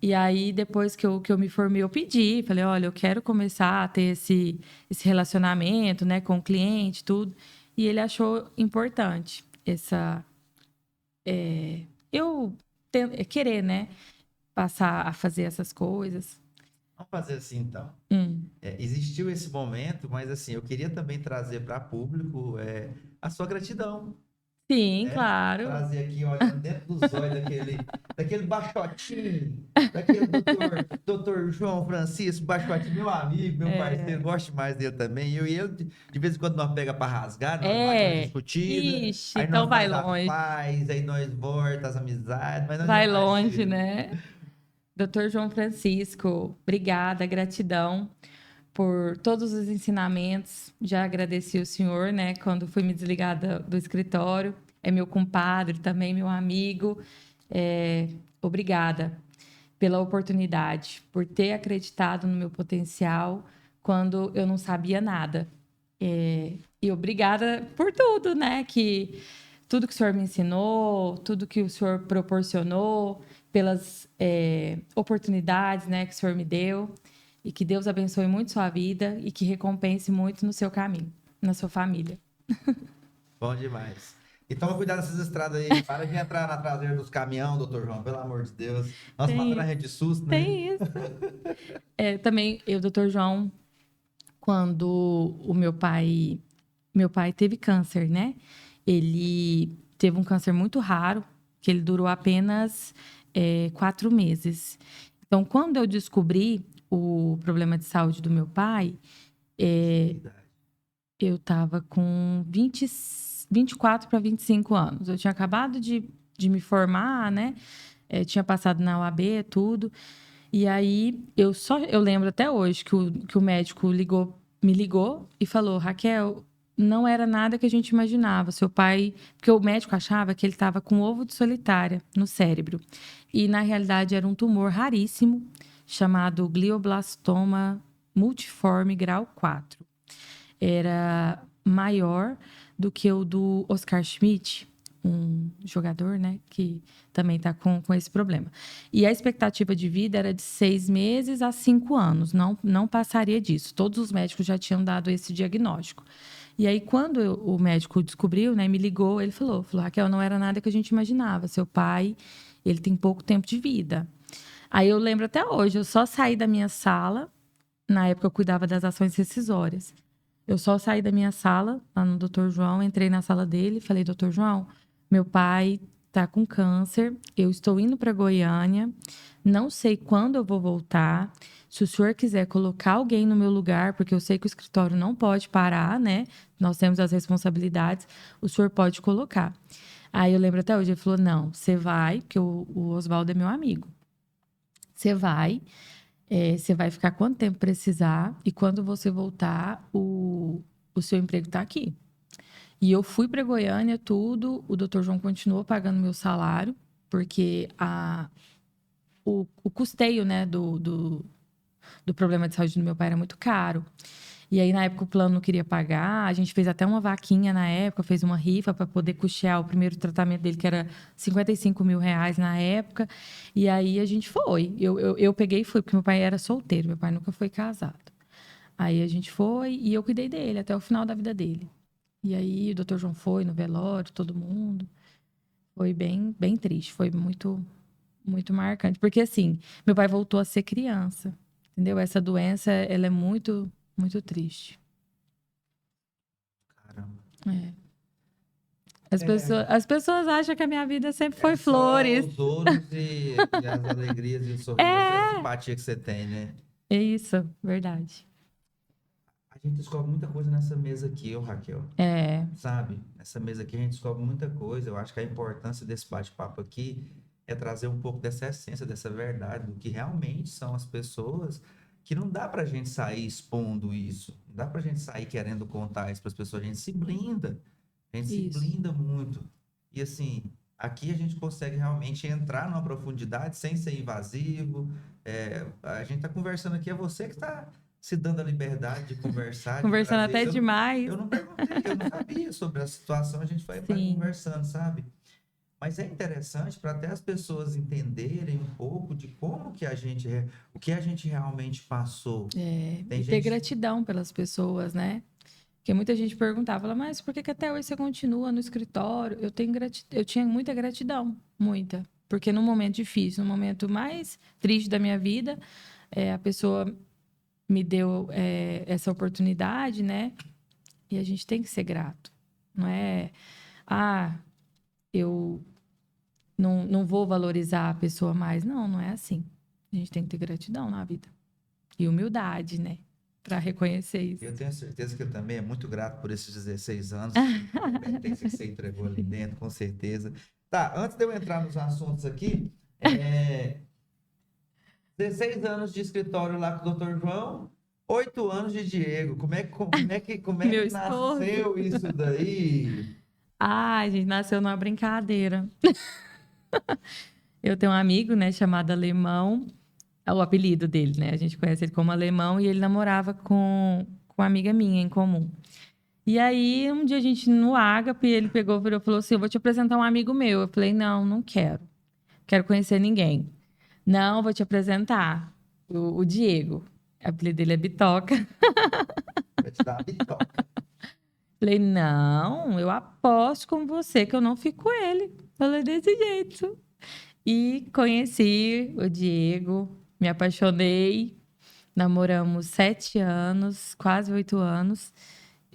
E aí, depois que eu me formei, eu pedi, falei, olha, eu quero começar a ter esse relacionamento, né, com o cliente, tudo. E ele achou importante eu querer, né, passar a fazer essas coisas. Vamos fazer assim, então. Hum. Existiu esse momento, mas assim, eu queria também trazer para público a sua gratidão. Sim, Né? claro. Trazer aqui, olhando dentro dos olhos daquele baixotinho, daquele doutor João Francisco, baixotinho, meu amigo, meu parceiro, gosto mais dele também. Eu e ele, de vez em quando, nós pega para rasgar, nós bate uma discutida, Ixi, aí então nós vai faz a longe. paz, aí nós volta as amizades, mas nós é Vai longe, parceiro. né? Doutor João Francisco, obrigada, gratidão por todos os ensinamentos. Já agradeci o senhor, né, quando fui me desligar do escritório. É meu compadre também, meu amigo. Obrigada pela oportunidade, por ter acreditado no meu potencial quando eu não sabia nada. E obrigada por tudo, né? Tudo que o senhor me ensinou, tudo que o senhor proporcionou, pelas oportunidades, né, que o senhor me deu. E que Deus abençoe muito sua vida e que recompense muito no seu caminho, na sua família. Bom demais. E toma cuidado nessas estradas aí. Para de entrar na traseira dos caminhões, doutor João, pelo amor de Deus. Nossa, matando a gente de susto, né? Tem isso. Também, doutor João, quando o meu pai teve câncer, né? Ele teve um câncer muito raro, que ele durou apenas 4 meses. Então, quando eu descobri o problema de saúde do meu pai, eu estava com 24 para 25 anos. Eu tinha acabado de me formar, né? Tinha passado na UAB, tudo. E aí, eu lembro até hoje que o médico me ligou e falou, Raquel, não era nada que a gente imaginava. Seu pai... Porque o médico achava que ele estava com ovo de solitária no cérebro. E, na realidade, era um tumor raríssimo, chamado glioblastoma multiforme grau 4. Era maior do que o do Oscar Schmidt, um jogador, né, que também está com esse problema. E a expectativa de vida era de 6 meses a 5 anos, não passaria disso. Todos os médicos já tinham dado esse diagnóstico. E aí, quando o médico descobriu, né, me ligou, ele falou, Raquel, não era nada que a gente imaginava. Seu pai, ele tem pouco tempo de vida. Aí eu lembro até hoje, eu só saí da minha sala, na época eu cuidava das ações rescisórias. Eu só saí da minha sala, lá no Dr. João, entrei na sala dele e falei, Dr. João, meu pai tá com câncer, eu estou indo para Goiânia, não sei quando eu vou voltar. Se o senhor quiser colocar alguém no meu lugar, porque eu sei que o escritório não pode parar, né? Nós temos as responsabilidades, o senhor pode colocar. Aí eu lembro até hoje, ele falou, não, você vai, porque o Oswaldo é meu amigo. Você vai ficar quanto tempo precisar e quando você voltar, o seu emprego está aqui. E eu fui para Goiânia, tudo, o Dr. João continuou pagando meu salário, porque o custeio, né, do problema de saúde do meu pai era muito caro. E aí, na época, o plano não queria pagar. A gente fez até uma vaquinha na época, fez uma rifa para poder custear o primeiro tratamento dele, que era R$55 mil na época. E aí, a gente foi. Eu peguei e fui, porque meu pai era solteiro. Meu pai nunca foi casado. Aí, a gente foi e eu cuidei dele até o final da vida dele. E aí, o Dr. João foi no velório, todo mundo. Foi bem, bem triste. Foi muito, muito marcante. Porque, assim, meu pai voltou a ser criança. Entendeu? Essa doença, ela é muito... muito triste. Caramba. As pessoas acham que a minha vida sempre foi flores. Só os ouros e as alegrias e o sorriso, essa simpatia que você tem, né? É isso, verdade. A gente descobre muita coisa nessa mesa aqui, ô Raquel. É, Sabe? Nessa mesa aqui a gente descobre muita coisa. Eu acho que a importância desse bate-papo aqui é trazer um pouco dessa essência, dessa verdade, do que realmente são as pessoas, que não dá pra gente sair expondo isso. Não dá pra gente sair querendo contar isso pras pessoas. A gente se blinda. A gente se isso. blinda muito. E assim, aqui a gente consegue realmente entrar numa profundidade sem ser invasivo. A gente tá conversando aqui, é você que tá se dando a liberdade de conversar, de Conversando trazer até isso. demais. Eu não perguntei, eu não sabia sobre a situação, a gente vai Sim. conversando, sabe? Mas é interessante para até as pessoas entenderem um pouco de como que o que a gente realmente passou. Tem E ter gente, gratidão pelas pessoas, né? Porque muita gente perguntava, mas por que que até hoje você continua no escritório? Eu tinha muita gratidão, muita. Porque num momento difícil, no momento mais triste da minha vida, a pessoa me deu essa oportunidade, né? E a gente tem que ser grato. Não é, eu não vou valorizar a pessoa mais. Não, não é assim. A gente tem que ter gratidão na vida. E humildade, né? Para reconhecer isso. eu tenho certeza que ele também é muito grato por esses 16 anos, a competência que você entregou ali dentro, com certeza. Tá, antes de eu entrar nos assuntos aqui, 16 anos de escritório lá com o Dr. João, 8 anos de Diego. Como é Meu que esposo. nasceu isso daí? A gente nasceu numa brincadeira. Eu tenho um amigo, né, chamado Alemão. É o apelido dele, né? A gente conhece ele como Alemão e ele namorava com uma amiga minha em comum. E aí, um dia a gente no Ágape, ele pegou e falou assim: eu vou te apresentar um amigo meu. Eu falei: não, não quero. Quero conhecer ninguém. Não, vou te apresentar. O Diego. O apelido dele é Bitoca. Vai te dar uma bitoca. Falei: não, eu aposto com você que eu não fico com ele. Falei desse jeito. E conheci o Diego, me apaixonei. Namoramos 7 anos, quase 8 anos.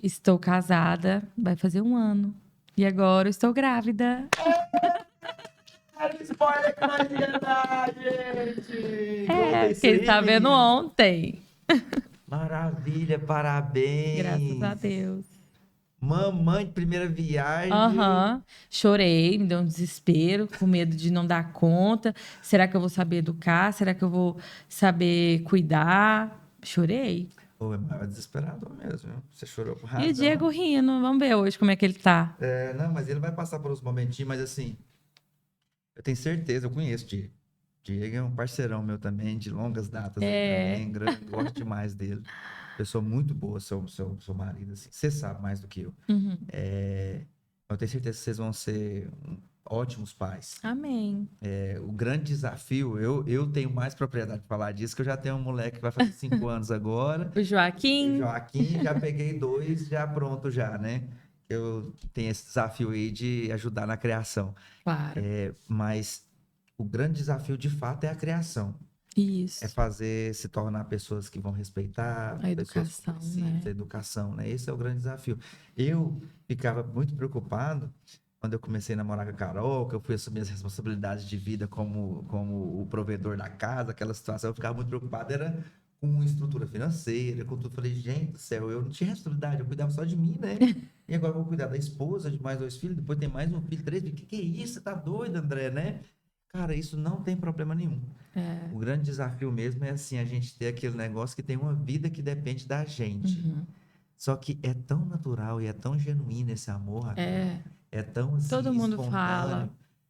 Estou casada, vai fazer 1 ano. E agora eu estou grávida. Era spoiler que nós ia dar, gente! Golden Fiquei sabendo Retriever. ontem. Maravilha, Graças a parabéns! Deus. Mamãe de primeira viagem. Aham. Chorei, me deu um desespero, com medo de não dar conta. Será que eu vou saber educar? Será que eu vou saber cuidar? Chorei. Pô, é desesperador mesmo, viu? Você chorou por E o razão. Diego rindo, vamos ver hoje como é que ele tá. Não, mas ele vai passar por uns momentinhos, mas assim, eu tenho certeza, eu conheço o Diego. Diego é um parceirão meu também, de longas datas aí também, gosto demais dele. Pessoa muito boa, seu marido, assim. Você sabe mais do que eu. Uhum. Eu tenho certeza que vocês vão ser ótimos pais. Amém. O grande desafio, eu tenho mais propriedade de falar disso, que eu já tenho um moleque que vai fazer 5 anos agora. O Joaquim. O Joaquim, já peguei 2, já pronto já, né? Eu tenho esse desafio aí de ajudar na criação. Claro. Mas o grande desafio, de fato, é a criação. Isso. É fazer se tornar pessoas que vão respeitar, A pessoas com educação, princípios, né? a educação, né? Esse é o grande desafio. Eu ficava muito preocupado quando eu comecei a namorar com a Carol, que eu fui assumir as responsabilidades de vida como o provedor da casa, aquela situação, eu ficava muito preocupado, era com estrutura financeira, com tudo. Falei, gente do céu, eu não tinha responsabilidade, eu cuidava só de mim, né? E agora eu vou cuidar da esposa, de mais 2 filhos, depois tem mais um filho, 3 filhos. Que é isso? Você tá doido, André, né? Cara, isso não tem problema nenhum. O grande desafio mesmo é assim, a gente ter aquele negócio que tem uma vida que depende da gente. Uhum. Só que é tão natural e é tão genuíno esse amor, Raquel. É tão assim, Todo mundo espontâneo. fala.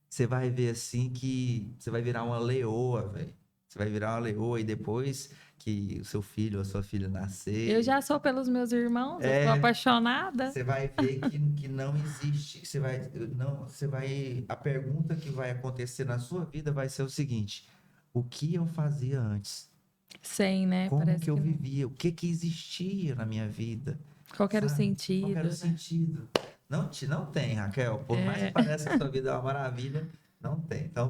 Você vai ver assim que você vai virar uma leoa, velho. Você vai virar uma leoa e depois que o seu filho ou a sua filha nascer, Eu já sou pelos meus irmãos, eu sou apaixonada. você vai ver que não existe, que a pergunta que vai acontecer na sua vida vai ser o seguinte: o que eu fazia antes? Sem, né? Como Parece que eu que não. vivia? O que existia na minha vida? Qual que era o Sabe? sentido, Qual que era o né? sentido? Não tem, Raquel. Por mais que pareça que a sua vida é uma maravilha, não tem. Então,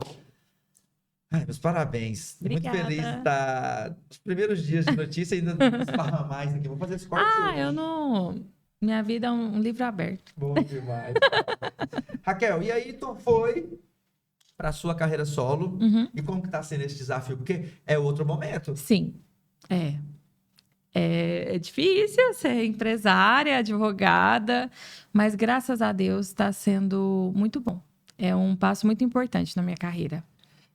meus parabéns. Tô muito Obrigada. feliz de estar nos primeiros dias de notícia, ainda não esparra mais aqui. Vou fazer esse corte hoje. Eu não. Minha vida é um livro aberto. Bom demais. Raquel, e aí tu foi para sua carreira solo, Uhum. e como que tá sendo esse desafio? Porque é outro momento. Sim. É difícil ser empresária, advogada, mas graças a Deus está sendo muito bom. É um passo muito importante na minha carreira.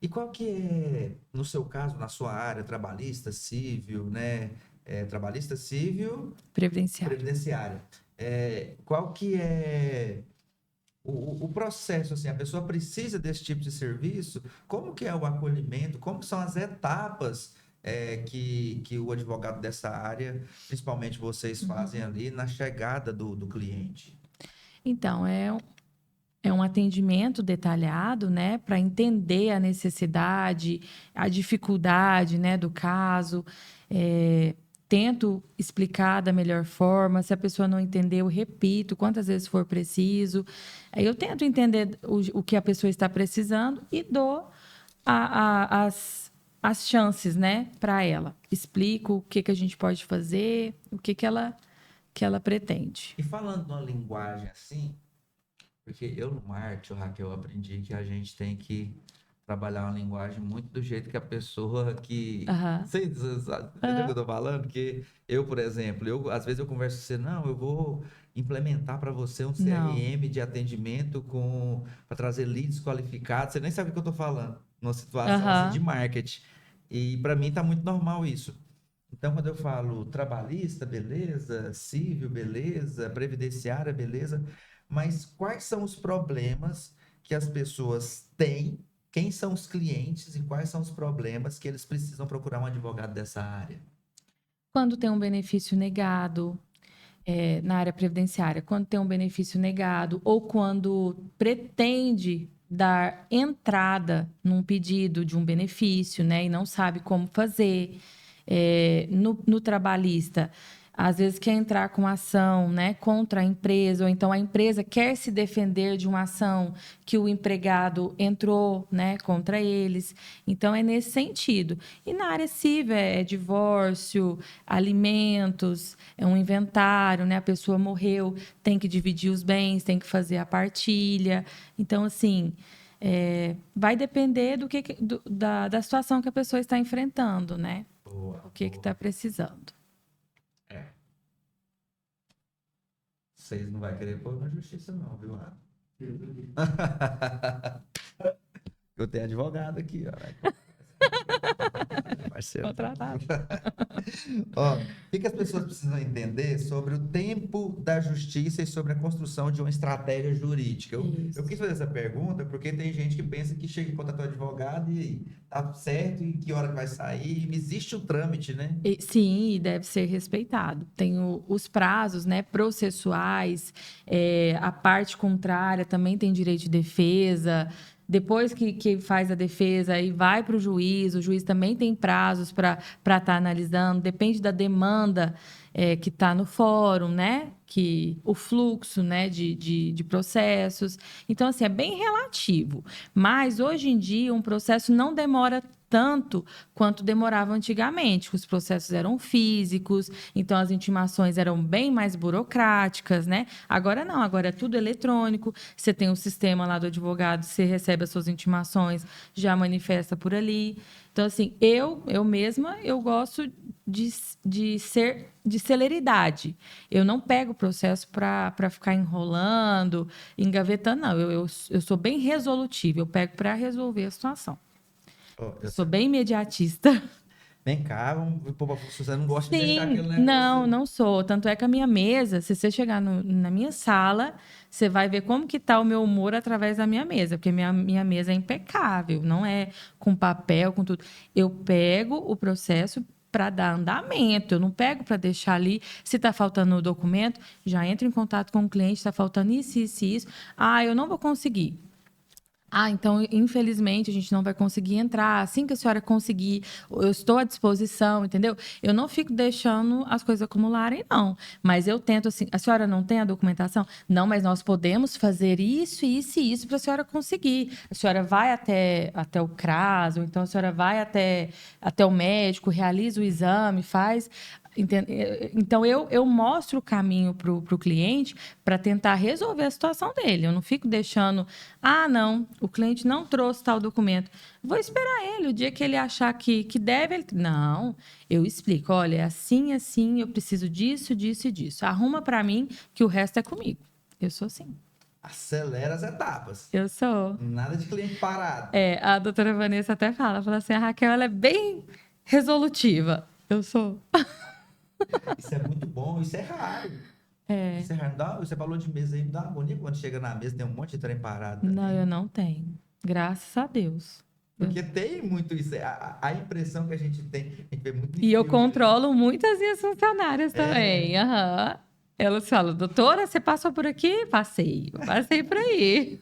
E qual que é, no seu caso, na sua área, trabalhista, civil, né? Trabalhista, civil, Previdenciária. previdenciária. Qual que é o processo, assim, a pessoa precisa desse tipo de serviço? Como que é o acolhimento? Como são as etapas que o advogado dessa área, principalmente vocês, fazem ali na chegada do cliente? Então, é um atendimento detalhado, né, para entender a necessidade, a dificuldade, né, do caso. Tento explicar da melhor forma. Se a pessoa não entender, eu repito quantas vezes for preciso. Aí eu tento entender o que a pessoa está precisando e dou as chances, né, para ela. Explico o que a gente pode fazer, o que ela pretende. E falando numa linguagem assim, porque eu no marketing, Raquel, aprendi que a gente tem que trabalhar uma linguagem muito do jeito que a pessoa que... Aham. Você entendeu o que eu tô falando? Que eu, por exemplo, às vezes eu converso com você, não, eu vou implementar para você um Não. CRM de atendimento para trazer leads qualificados. Você nem sabe o que eu tô falando, numa situação assim de Aham. marketing. E para mim tá muito normal isso. Então, quando eu falo trabalhista, beleza, civil, beleza, previdenciária, beleza, mas quais são os problemas que as pessoas têm? Quem são os clientes e quais são os problemas que eles precisam procurar um advogado dessa área? Quando tem um benefício negado, na área previdenciária, quando tem um benefício negado ou quando pretende dar entrada num pedido de um benefício, né, e não sabe como fazer. No trabalhista, às vezes quer entrar com ação, né, contra a empresa, ou então a empresa quer se defender de uma ação que o empregado entrou, né, contra eles. Então é nesse sentido. E na área civil é divórcio, alimentos, é um inventário, né? A pessoa morreu, tem que dividir os bens, tem que fazer a partilha. Então, assim, vai depender da situação que a pessoa está enfrentando, né? Boa, O que está precisando. É. Vocês não vão querer pôr na justiça, não, viu, Ana? Eu tenho advogado aqui, ó. Parceiro. Contratado. Ó, o que as pessoas precisam entender sobre o tempo da justiça e sobre a construção de uma estratégia jurídica? Eu quis fazer essa pergunta porque tem gente que pensa que chega em contato com o advogado e tá certo e que hora que vai sair. Existe o trâmite, né? Sim, e deve ser respeitado. Tem os prazos, né, processuais, a parte contrária também tem direito de defesa. Depois que faz a defesa, aí vai para o juiz também tem prazos para estar analisando, depende da demanda que está no fórum, né? O fluxo, né, de processos. Então, assim, é bem relativo. Mas, hoje em dia, um processo não demora tanto quanto demorava antigamente. Os processos eram físicos, então as intimações eram bem mais burocráticas, né? Agora não, agora é tudo eletrônico. Você tem o sistema lá do advogado, você recebe as suas intimações, já manifesta por ali. Então, assim, eu mesma, eu gosto de celeridade. Eu não pego o processo para ficar enrolando, engavetando, não. Eu sou bem resolutiva, eu pego para resolver a situação. Eu sou bem imediatista. Vem cá, você não gosta de deixar Sim, aquele negócio. não sou. Tanto é que a minha mesa, se você chegar na minha sala, você vai ver como que está o meu humor através da minha mesa, porque minha mesa é impecável, não é com papel, com tudo. Eu pego o processo para dar andamento, eu não pego para deixar ali. Se está faltando o documento, já entro em contato com o cliente, está faltando isso, isso e isso. Ah, eu não vou conseguir. Ah, então, infelizmente, a gente não vai conseguir entrar. Assim que a senhora conseguir, eu estou à disposição, entendeu? Eu não fico deixando as coisas acumularem, não. Mas eu tento assim, a senhora não tem a documentação? Não, mas nós podemos fazer isso, isso e isso para a senhora conseguir. A senhora vai até o CRAS, ou então a senhora vai até o médico, realiza o exame, faz... Então, eu mostro o caminho para o cliente para tentar resolver a situação dele. Eu não fico deixando, não, o cliente não trouxe tal documento. Vou esperar ele, o dia que ele achar que deve... Não, eu explico, olha, é assim, assim, eu preciso disso, disso e disso. Arruma para mim que o resto é comigo. Eu sou assim. Acelera as etapas. Eu sou. Nada de cliente parado. A doutora Vanessa até fala assim, a Raquel, ela é bem resolutiva. Eu sou. Isso é muito bom, isso é raro. Isso é raro. Você falou de mesa aí, me dá uma agonia quando chega na mesa, tem um monte de trem parado também. Não, eu não tenho. Graças a Deus. Porque tem muito isso. A impressão que a gente tem, a gente vê muito. E eu controlo muitas minhas funcionárias também. Aham. Elas falam, doutora, você passou por aqui? Passei por aí.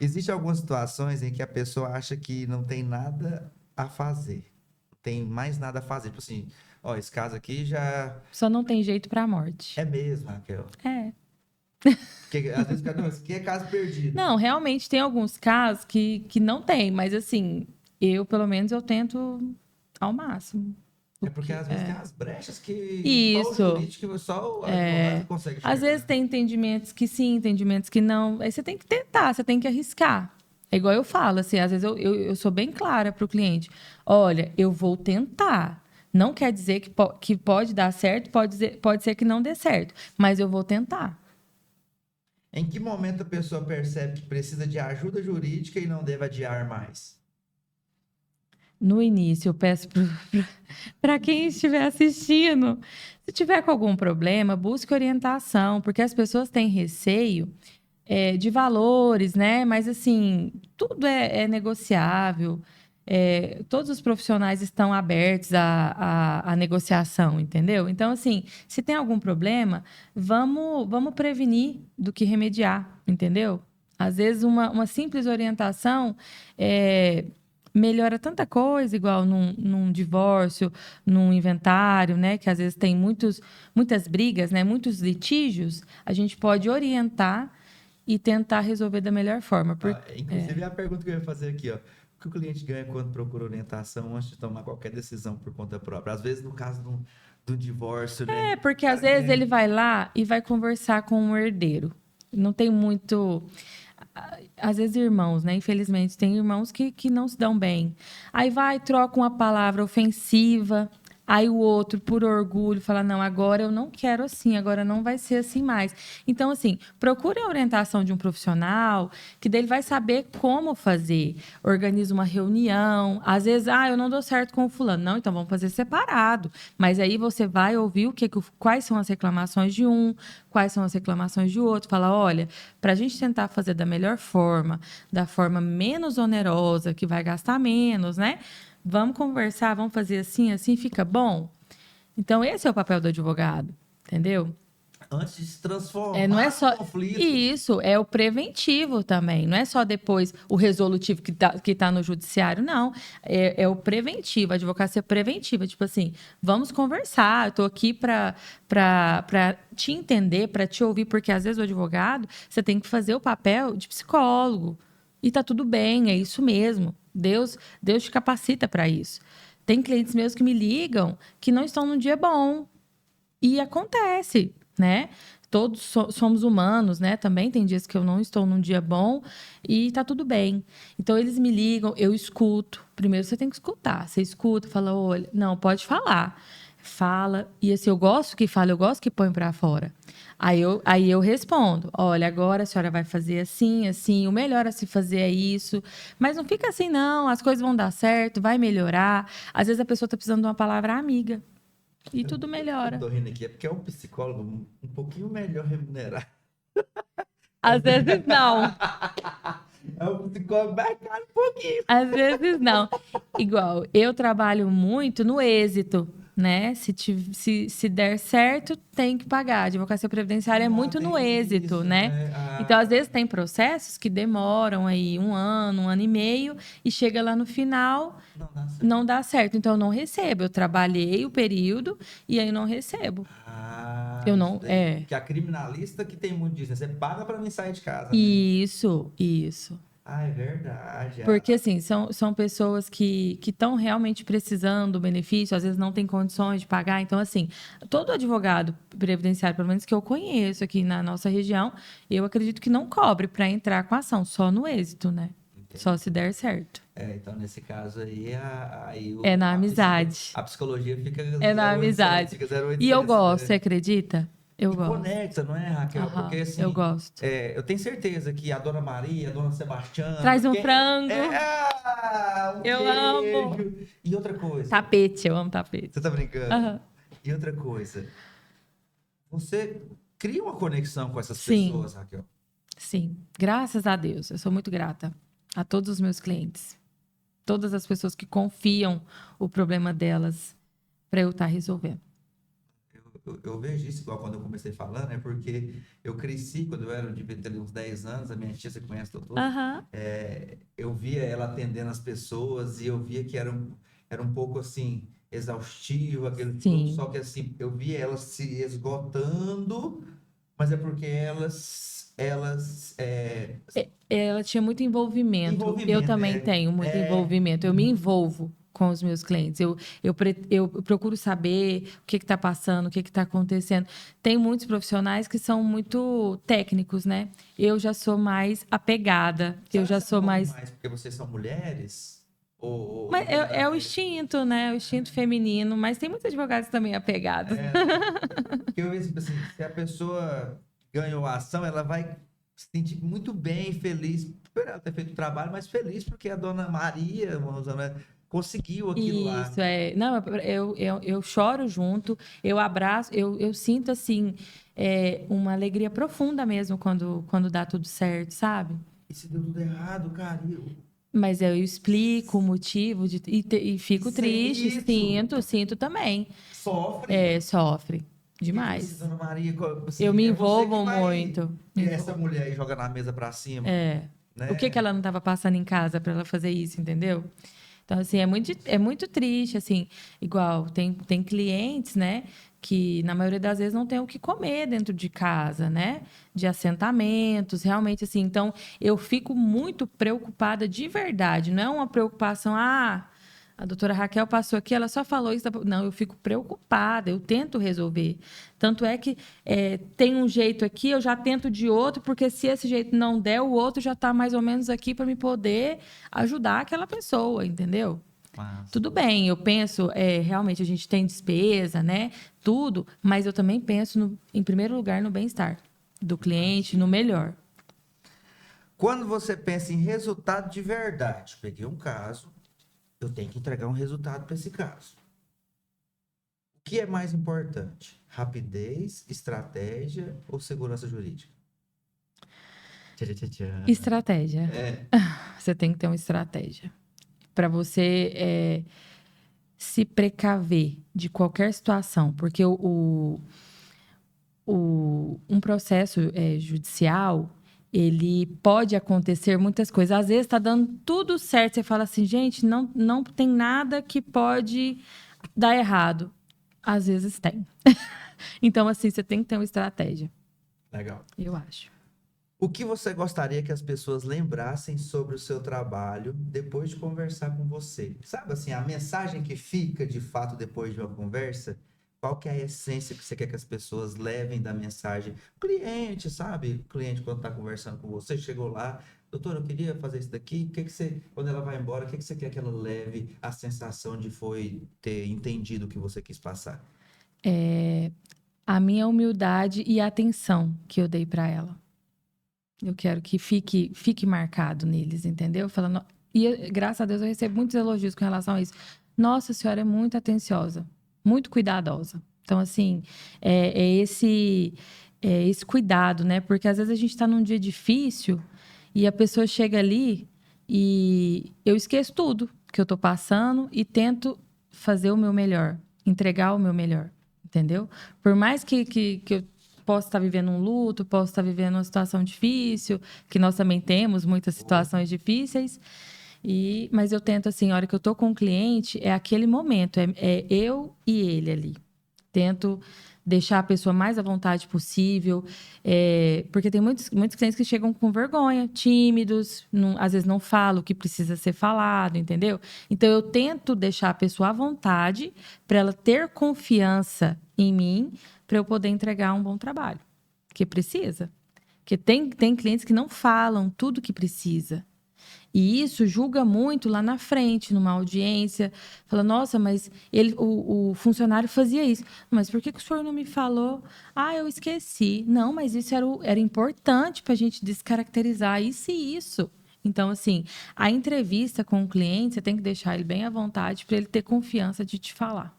Existem algumas situações em que a pessoa acha que não tem nada a fazer. Tem mais nada a fazer. Tipo assim, esse caso aqui já... Só não tem jeito pra morte. É mesmo, Raquel. É. Porque às vezes, não, isso aqui é caso perdido. Não, realmente tem alguns casos que não tem, mas assim, pelo menos, eu tento ao máximo. É porque às vezes tem as brechas que Isso. só o jurídico, só o advogado consegue chegar. Às vezes tem entendimentos que sim, entendimentos que não. Aí você tem que tentar, você tem que arriscar. É igual eu falo, assim, às vezes eu sou bem clara para o cliente. Olha, eu vou tentar. Não quer dizer que pode dar certo, pode ser que não dê certo, mas eu vou tentar. Em que momento a pessoa percebe que precisa de ajuda jurídica e não deve adiar mais? No início, eu peço para quem estiver assistindo, se tiver com algum problema, busque orientação, porque as pessoas têm receio de valores, né? Mas, assim, tudo é negociável. Todos os profissionais estão abertos à negociação, entendeu? Então, assim, se tem algum problema, vamos prevenir do que remediar, entendeu? Às vezes, uma simples orientação melhora tanta coisa, igual num divórcio, num inventário, né? Que às vezes tem muitas brigas, né? Muitos litígios. A gente pode orientar e tentar resolver da melhor forma. Inclusive, a pergunta que eu ia fazer aqui, o que o cliente ganha quando procura orientação antes de tomar qualquer decisão por conta própria? Às vezes, no caso do divórcio, né? Porque às vezes ele vai lá e vai conversar com um herdeiro. Não tem muito... Às vezes, irmãos, né? Infelizmente, tem irmãos que não se dão bem. Aí troca uma palavra ofensiva. Aí o outro, por orgulho, fala, não, agora eu não quero assim, agora não vai ser assim mais. Então, assim, procure a orientação de um profissional, que dele vai saber como fazer. Organiza uma reunião. Às vezes, eu não dou certo com o fulano. Não, então vamos fazer separado. Mas aí você vai ouvir quais são as reclamações de um, quais são as reclamações de outro. Fala, olha, para a gente tentar fazer da melhor forma, da forma menos onerosa, que vai gastar menos, né? Vamos conversar, vamos fazer assim, assim fica bom? Então, esse é o papel do advogado, entendeu? Antes de se transformar não é só no conflito. Isso, é o preventivo também. Não é só depois o resolutivo que tá no judiciário, não. É o preventivo, a advocacia preventiva. Tipo assim, vamos conversar, eu estou aqui para te entender, para te ouvir, porque às vezes o advogado, você tem que fazer o papel de psicólogo. E tá tudo bem, é isso mesmo. Deus te capacita para isso. Tem clientes meus que me ligam que não estão num dia bom. E acontece, né? Todos somos humanos, né? Também tem dias que eu não estou num dia bom e tá tudo bem. Então, eles me ligam, eu escuto. Primeiro, você tem que escutar. Você escuta, fala, olha, não, pode falar. Fala. E assim, eu gosto que fala, eu gosto que põe para fora. Aí eu respondo, olha, agora a senhora vai fazer assim, assim, o melhor a se fazer é isso. Mas não fica assim, não, as coisas vão dar certo, vai melhorar. Às vezes a pessoa está precisando de uma palavra amiga. E tudo melhora. Eu tô rindo aqui, é porque é um psicólogo um pouquinho melhor remunerado. Às vezes não. É um psicólogo mais caro um pouquinho. Às vezes não. Igual, eu trabalho muito no êxito, né? Se der certo, tem que pagar. A advocacia previdenciária é muito no êxito, isso, né? Então, às vezes, tem processos que demoram aí 1 ano, 1 ano e meio, e chega lá no final, não dá certo. Então, eu não recebo. Eu trabalhei o período e aí não recebo. Eu não... Que a criminalista que tem muito disso, né? Você paga para mim sair de casa. Né? Isso. Ah, é verdade. Porque, assim, são pessoas que estão realmente precisando do benefício, às vezes não tem condições de pagar. Então, assim, todo advogado previdenciário, pelo menos que eu conheço aqui na nossa região, eu acredito que não cobre para entrar com a ação, só no êxito, né? Só se der certo. Então nesse caso aí, É na amizade. a psicologia fica É na 0800, amizade. fica E eu 0800, gosto, você né? acredita? Eu E gosto. conecta, não é, Raquel? Porque Aham, eu assim, gosto. eu tenho certeza que a Dona Maria, a Dona Traz Sebastiana, um quem... frango. Um Eu amo. queijo. E outra coisa, Tapete, eu amo tapete. você tá brincando? Aham. E outra coisa, você cria uma conexão com essas Sim, pessoas, Raquel. sim. Graças a Deus. Eu sou muito grata a todos os meus clientes. Todas as pessoas que confiam o problema delas para eu estar resolvendo. Eu vejo isso igual quando eu comecei falando, né? Porque eu cresci, quando eu era, eu devia ter uns 10 anos, a minha tia, você conhece, doutor? Aham. Eu via ela atendendo as pessoas e eu via que era um pouco assim, exaustivo, aquele tudo, Sim. só que assim, eu via elas se esgotando, mas é porque Ela tinha muito envolvimento. Eu envolvimento, também tenho muito envolvimento. Eu me uhum. envolvo com os meus clientes. Eu procuro saber o que está passando, o que está acontecendo. Tem muitos profissionais que são muito técnicos, né? Eu já sou mais apegada. Eu Será que já você é um sou pouco mais. mais porque vocês são mulheres? Ou Mas não tem nada a é o ver? instinto, né? O instinto feminino. Mas tem muitos advogados também apegados. Né? Porque eu vejo tipo assim, se a pessoa ganhou a ação, ela vai se sentir muito bem, feliz por ela ter feito o trabalho, mas feliz porque a dona Maria, vamos dizer, né, conseguiu aquilo lá. Isso é. Não, eu choro junto, eu abraço, eu sinto assim uma alegria profunda mesmo quando dá tudo certo, sabe? E se deu tudo errado, cara, Mas eu explico o motivo e fico sem triste, isso, sinto também. sofre. Sofre Porque, tipo assim, demais. dona Maria, Eu assim, me é você que envolvo vai muito. Me essa envolvo. mulher aí joga na mesa pra cima, O que né? ela não estava passando em casa para ela fazer isso, entendeu? Então, assim, é muito triste, assim, igual, tem clientes, né, que na maioria das vezes não tem o que comer dentro de casa, né, de assentamentos, realmente, assim, então, eu fico muito preocupada de verdade, não é uma preocupação, a doutora Raquel passou aqui, ela só falou isso. Não, eu fico preocupada, eu tento resolver. Tanto é que tem um jeito aqui, eu já tento de outro, porque se esse jeito não der, o outro já está mais ou menos aqui para me poder ajudar aquela pessoa, entendeu? Mas, Tudo bem, eu penso, realmente a gente tem despesa, né? Tudo, mas eu também penso, em primeiro lugar, no bem-estar do cliente, no melhor. quando você pensa em resultado de verdade, peguei um caso, eu tenho que entregar um resultado para esse caso. O que é mais importante? Rapidez, estratégia ou segurança jurídica? Tchá, tchá, tchá, tchá. Estratégia. É, Você tem que ter uma estratégia para você se precaver de qualquer situação, porque um processo judicial, ele pode acontecer muitas coisas. Às vezes está dando tudo certo, você fala assim, gente, não tem nada que pode dar errado. Às vezes tem. Então, assim, você tem que ter uma estratégia, legal. eu acho. O que você gostaria que as pessoas lembrassem sobre o seu trabalho depois de conversar com você? Sabe assim, a mensagem que fica de fato depois de uma conversa? Qual que é a essência que você quer que as pessoas levem da mensagem? O cliente, sabe? O cliente, quando está conversando com você, chegou lá, doutor, eu queria fazer isso daqui. O que que você, quando ela vai embora, o que que você quer que ela leve a sensação de foi ter entendido o que você quis passar? A minha humildade e a atenção que eu dei para ela. Eu quero que fique marcado neles, entendeu? Falando, e graças a Deus eu recebo muitos elogios com relação a isso. Nossa, a senhora é muito atenciosa, muito cuidadosa. Então, assim, é esse cuidado, né? Porque às vezes a gente está num dia difícil e a pessoa chega ali e eu esqueço tudo que eu tô passando e tento fazer o meu melhor, entregar o meu melhor, entendeu? Por mais que eu posso estar vivendo um luto, posso estar vivendo uma situação difícil, que nós também temos muitas situações difíceis. Mas eu tento, assim, a hora que eu tô com o cliente, é aquele momento, é eu e ele ali. Tento deixar a pessoa mais à vontade possível, porque tem muitos clientes que chegam com vergonha, tímidos, às vezes não falam o que precisa ser falado, entendeu? Então, eu tento deixar a pessoa à vontade para ela ter confiança em mim, para eu poder entregar um bom trabalho, que precisa. Porque tem clientes que não falam tudo que precisa. E isso julga muito lá na frente, numa audiência. Fala, nossa, mas o funcionário fazia isso. Mas por que o senhor não me falou? Ah, eu esqueci. Não, mas isso era importante para a gente descaracterizar isso e isso. Então, assim, a entrevista com o cliente, você tem que deixar ele bem à vontade para ele ter confiança de te falar.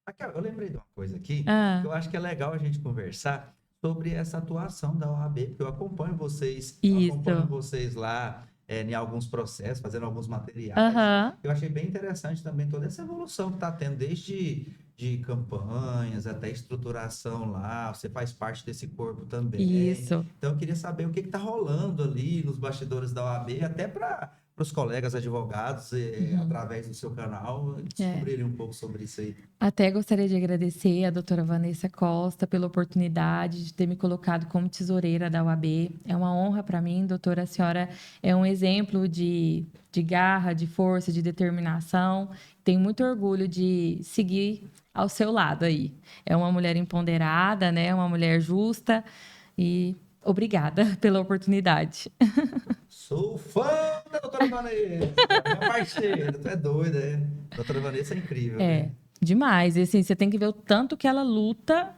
Raquel, eu lembrei de uma coisa aqui, que eu acho que é legal a gente conversar sobre essa atuação da OAB, porque eu acompanho vocês lá em alguns processos, fazendo alguns materiais. Eu achei bem interessante também toda essa evolução que está tendo, desde de campanhas até estruturação lá, você faz parte desse corpo também. Isso. Então eu queria saber o que está rolando ali nos bastidores da OAB, até para os colegas advogados, através do seu canal, descobrirem um pouco sobre isso aí. Até gostaria de agradecer a doutora Vanessa Costa pela oportunidade de ter me colocado como tesoureira da OAB. É uma honra para mim, doutora. A senhora é um exemplo de garra, de força, de determinação. Tenho muito orgulho de seguir ao seu lado aí. É uma mulher empoderada, né? Uma mulher justa e obrigada pela oportunidade. Sou fã da doutora Vanessa, minha parceira, tu é doida, é? Doutora Vanessa é incrível, né? Demais. E, assim, você tem que ver o tanto que ela luta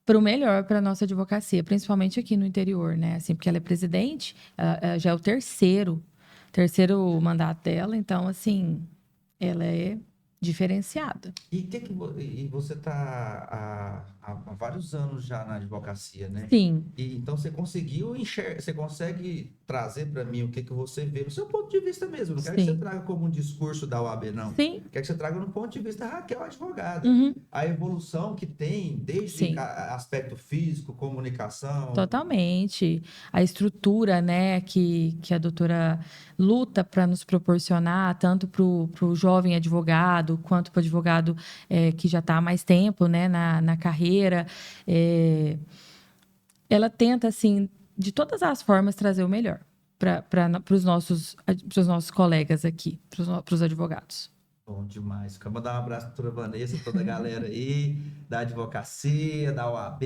para o melhor para a nossa advocacia, principalmente aqui no interior, né? Assim, porque ela é presidente, ela já é o terceiro mandato dela, então, assim, ela é diferenciada. E você está há vários anos já na advocacia, né? Sim. Então você conseguiu você consegue trazer para mim o que você vê do seu ponto de vista mesmo. Não quero que você traga como um discurso da OAB, não. Sim. Quero que você traga no ponto de vista Raquel, advogada. Uhum. A evolução que tem desde aspecto físico, comunicação. Totalmente. A estrutura, né, que a doutora luta para nos proporcionar, tanto para o jovem advogado, quanto para o advogado que já está há mais tempo, né, na carreira. Ela tenta, assim, de todas as formas, trazer o melhor para os nossos colegas aqui, para os advogados. Bom demais. Quero mandar um abraço para a doutora Vanessa, toda a galera aí da advocacia, da OAB.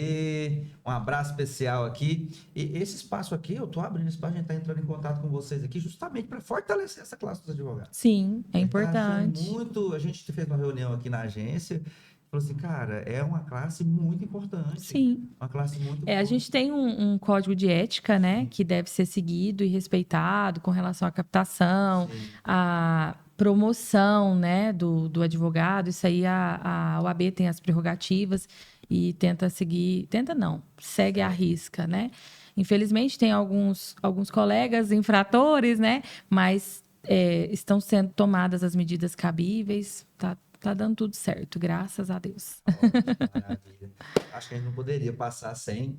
Um abraço especial aqui. E esse espaço aqui, eu estou abrindo espaço, a gente está entrando em contato com vocês aqui justamente para fortalecer essa classe dos advogados. Sim, é importante. A gente fez uma reunião aqui na agência, falou assim, cara, é uma classe muito importante. Sim. Uma classe muito A gente tem um código de ética, né, que deve ser seguido e respeitado com relação à captação, à promoção, né, do advogado. Isso aí a OAB tem as prerrogativas e tenta seguir, segue à risca, né? Infelizmente tem alguns colegas infratores, né, mas estão sendo tomadas as medidas cabíveis, Tá dando tudo certo, graças a Deus. Maravilha. Acho que a gente não poderia passar sem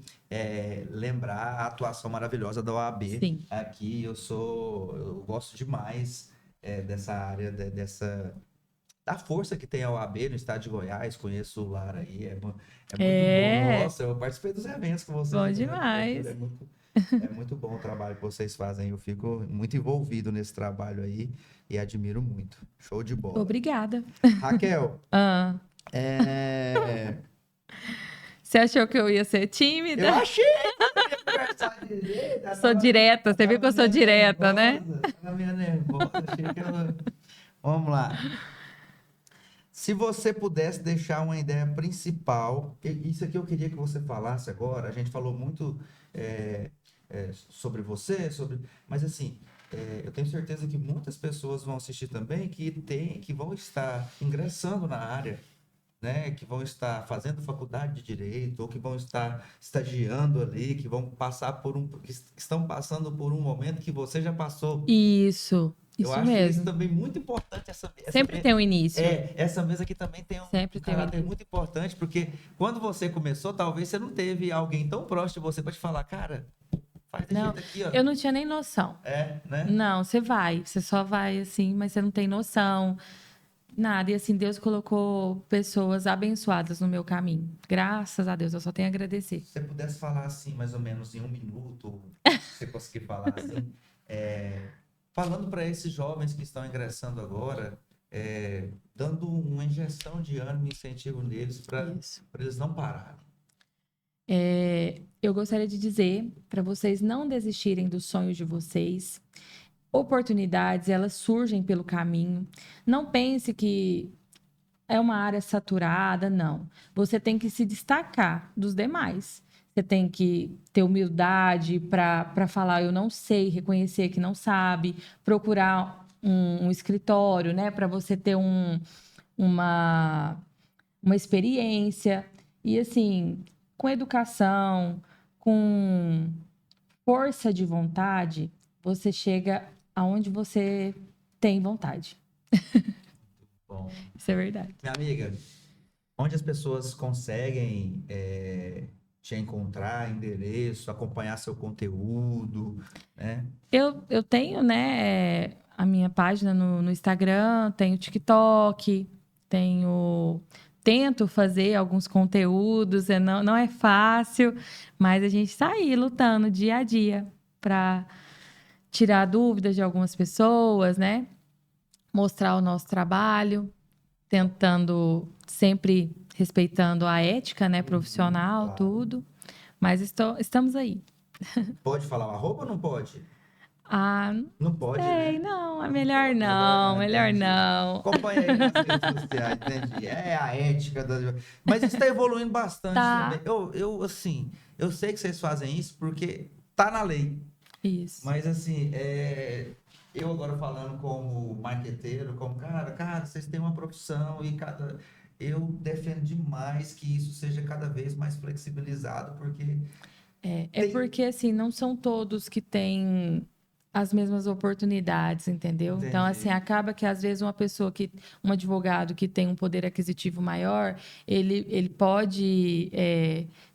lembrar a atuação maravilhosa da OAB. Sim. Aqui eu gosto demais dessa área, da força que tem a OAB no estado de Goiás. Conheço o Lara aí, é muito bom. Nossa, eu participei dos eventos com vocês. Bom demais. É muito bom o trabalho que vocês fazem. Eu fico muito envolvido nesse trabalho aí e admiro muito. Show de bola. Obrigada. Raquel, você achou que eu ia ser tímida? Eu achei! Sou direta, você viu que eu sou direta, né? Tava meio nervosa, achei que ela... Vamos lá. Se você pudesse deixar uma ideia principal, isso aqui eu queria que você falasse agora, a gente falou muito sobre você, mas assim, eu tenho certeza que muitas pessoas vão assistir também que vão estar ingressando na área, né, que vão estar fazendo faculdade de Direito, ou que vão estar estagiando ali, que vão passar que estão passando por um momento que você já passou. Isso acho mesmo. Isso também muito importante. Sempre tem um início. Essa mesa aqui também tem um caráter muito importante, porque quando você começou, talvez você não teve alguém tão próximo de você para te falar, cara, faz desse jeito aqui, ó. Eu não tinha nem noção. Né? Não, você só vai assim, mas você não tem noção. Nada. E assim, Deus colocou pessoas abençoadas no meu caminho. Graças a Deus, eu só tenho a agradecer. Se você pudesse falar assim, mais ou menos em 1 minuto, se você conseguir falar assim, falando para esses jovens que estão ingressando agora, dando uma injeção de ânimo e incentivo neles para Isso. eles não pararem. Eu gostaria de dizer para vocês não desistirem dos sonhos de vocês. Oportunidades, elas surgem pelo caminho. Não pense que é uma área saturada, não. Você tem que se destacar dos demais. Você tem que ter humildade para falar, eu não sei, reconhecer que não sabe, procurar um escritório, né, para você ter uma, uma experiência. E assim, com educação, com força de vontade, você chega aonde você tem vontade. Bom, Isso é verdade. minha amiga, onde as pessoas conseguem te encontrar, endereço, acompanhar seu conteúdo, né? Eu tenho, né, a minha página no Instagram, tenho TikTok, tento fazer alguns conteúdos, não é fácil, mas a gente está aí lutando dia a dia para tirar dúvidas de algumas pessoas, né? Mostrar o nosso trabalho, tentando sempre respeitando a ética, né, profissional, Claro. tudo. Mas estamos aí. Pode falar o arroba ou não pode? Ah, Não pode, sei, né? não, é Não melhor pode, não, melhor entendi. não. Acompanha aí nas redes sociais, entendi. É a ética da... Mas isso está evoluindo bastante também. Tá, Assim, eu sei que vocês fazem isso porque tá na lei. isso. Mas assim, eu agora falando como marqueteiro, como cara, vocês têm uma profissão e eu defendo demais que isso seja cada vez mais flexibilizado, porque tem... Porque, assim, não são todos que têm as mesmas oportunidades, entendeu? Então, assim, Entendi. acaba que às vezes um advogado que tem um poder aquisitivo maior, ele pode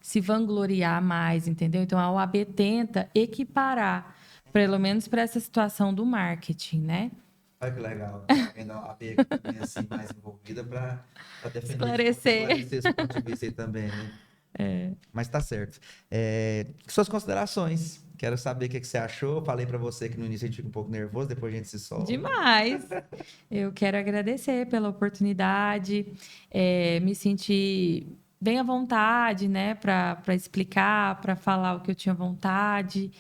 se vangloriar mais, entendeu? Então, a OAB tenta equiparar, pelo menos para essa situação do marketing, né? Olha que legal. Alguém da OAB aqui também, assim, mais envolvida para defender Esclarecer. esse ponto de vista aí também, né? Mas tá certo. Suas considerações. Quero saber o que você achou. Falei para você que no início a gente fica um pouco nervoso, depois a gente se solta. Demais. Eu quero agradecer pela oportunidade, me senti bem à vontade, né, para explicar, para falar o que eu tinha vontade.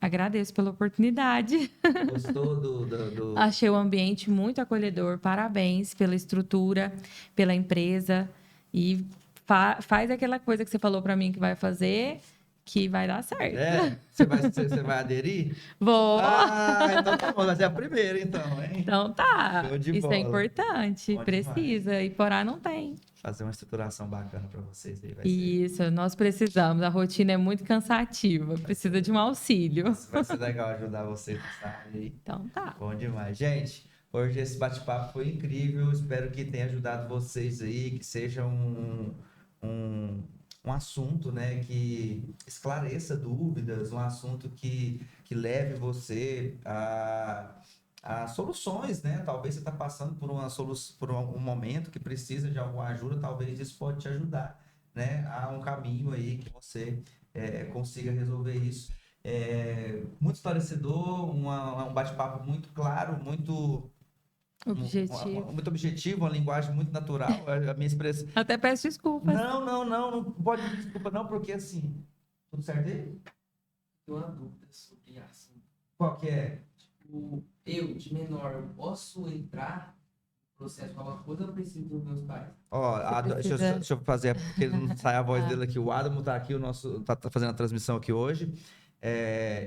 Agradeço pela oportunidade. Gostou do... Achei o ambiente muito acolhedor. Parabéns pela estrutura, pela empresa. E faz aquela coisa que você falou para mim que vai fazer, que vai dar certo. Você vai aderir? Vou. Então tá bom. Vai ser a primeira, então, hein? Então tá. Show de Isso é bola. importante. Bom Precisa. E Porá não tem. Fazer uma estruturação bacana para vocês aí. Vai Isso, nós precisamos. A rotina é muito cansativa. Precisa de um auxílio. vai ser legal ajudar vocês nessa área aí. Então tá. Bom demais. Gente, hoje esse bate-papo foi incrível. Espero que tenha ajudado vocês aí, que seja um assunto, né, que esclareça dúvidas, um assunto que leve você a soluções, né? Talvez você está passando por um momento que precisa de alguma ajuda, talvez isso pode te ajudar, né? Há um caminho aí que você consiga resolver isso. Muito esclarecedor, um bate-papo muito claro, muito Objetivo. muito objetivo, uma linguagem muito natural. A minha expressão. Até peço desculpas. Não pode pedir desculpa, não, porque assim, tudo certo aí? Tenho uma dúvida sobre assunto. Qual que é? Tipo, eu, de menor, eu posso entrar no processo com alguma coisa ou eu preciso dos meus pais? Ó, deixa eu fazer, porque não sai a voz dele aqui. O Adamo tá aqui, tá fazendo a transmissão aqui hoje.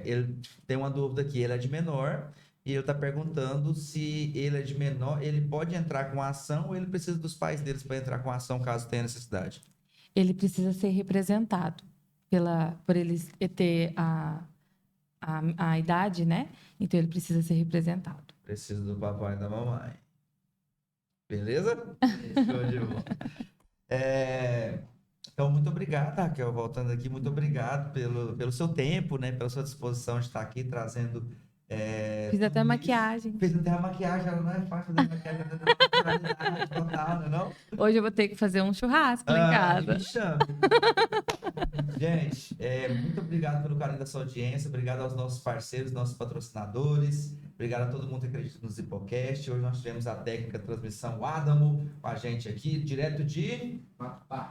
Ele tem uma dúvida aqui, ele é de menor. E ele está perguntando se ele é de menor, ele pode entrar com a ação ou ele precisa dos pais deles para entrar com a ação caso tenha necessidade? Ele precisa ser representado por eles ter a idade, né? Então ele precisa ser representado. Precisa do papai e da mamãe. Beleza? Show de bola. Então, muito obrigado, Raquel, voltando aqui, muito obrigado pelo seu tempo, né? Pela sua disposição de estar aqui trazendo Fiz até tudo maquiagem. isso. Fez até a maquiagem, ela não é fácil fazer maquiagem, ela tem uma naturalidade total, não é não? Hoje eu vou ter que fazer um churrasco lá em Ah, casa. me chama. Gente, muito obrigado pelo carinho da sua audiência, obrigado aos nossos parceiros, nossos patrocinadores, obrigado a todo mundo que acredita no Zipocast. Hoje nós tivemos a técnica de transmissão, o Adamo, com a gente aqui, direto de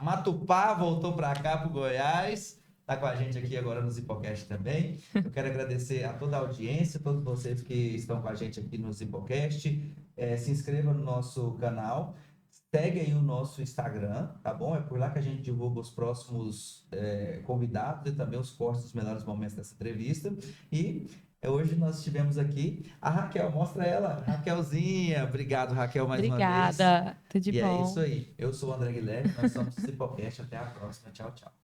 Matupá, voltou para cá, para o Goiás. Está com a gente aqui agora no Zipocast também. Eu quero agradecer a toda a audiência, todos vocês que estão com a gente aqui no Zipocast. Se inscreva no nosso canal. Segue aí o nosso Instagram, tá bom? É por lá que a gente divulga os próximos convidados e também os cortes dos melhores momentos dessa entrevista. E hoje nós tivemos aqui a Raquel, mostra ela, Raquelzinha. Obrigado, Raquel, mais uma vez. Obrigada. Tudo de E bom. é isso aí. Eu sou o André Guilherme, nós somos o Zipocast. Até a próxima. Tchau, tchau.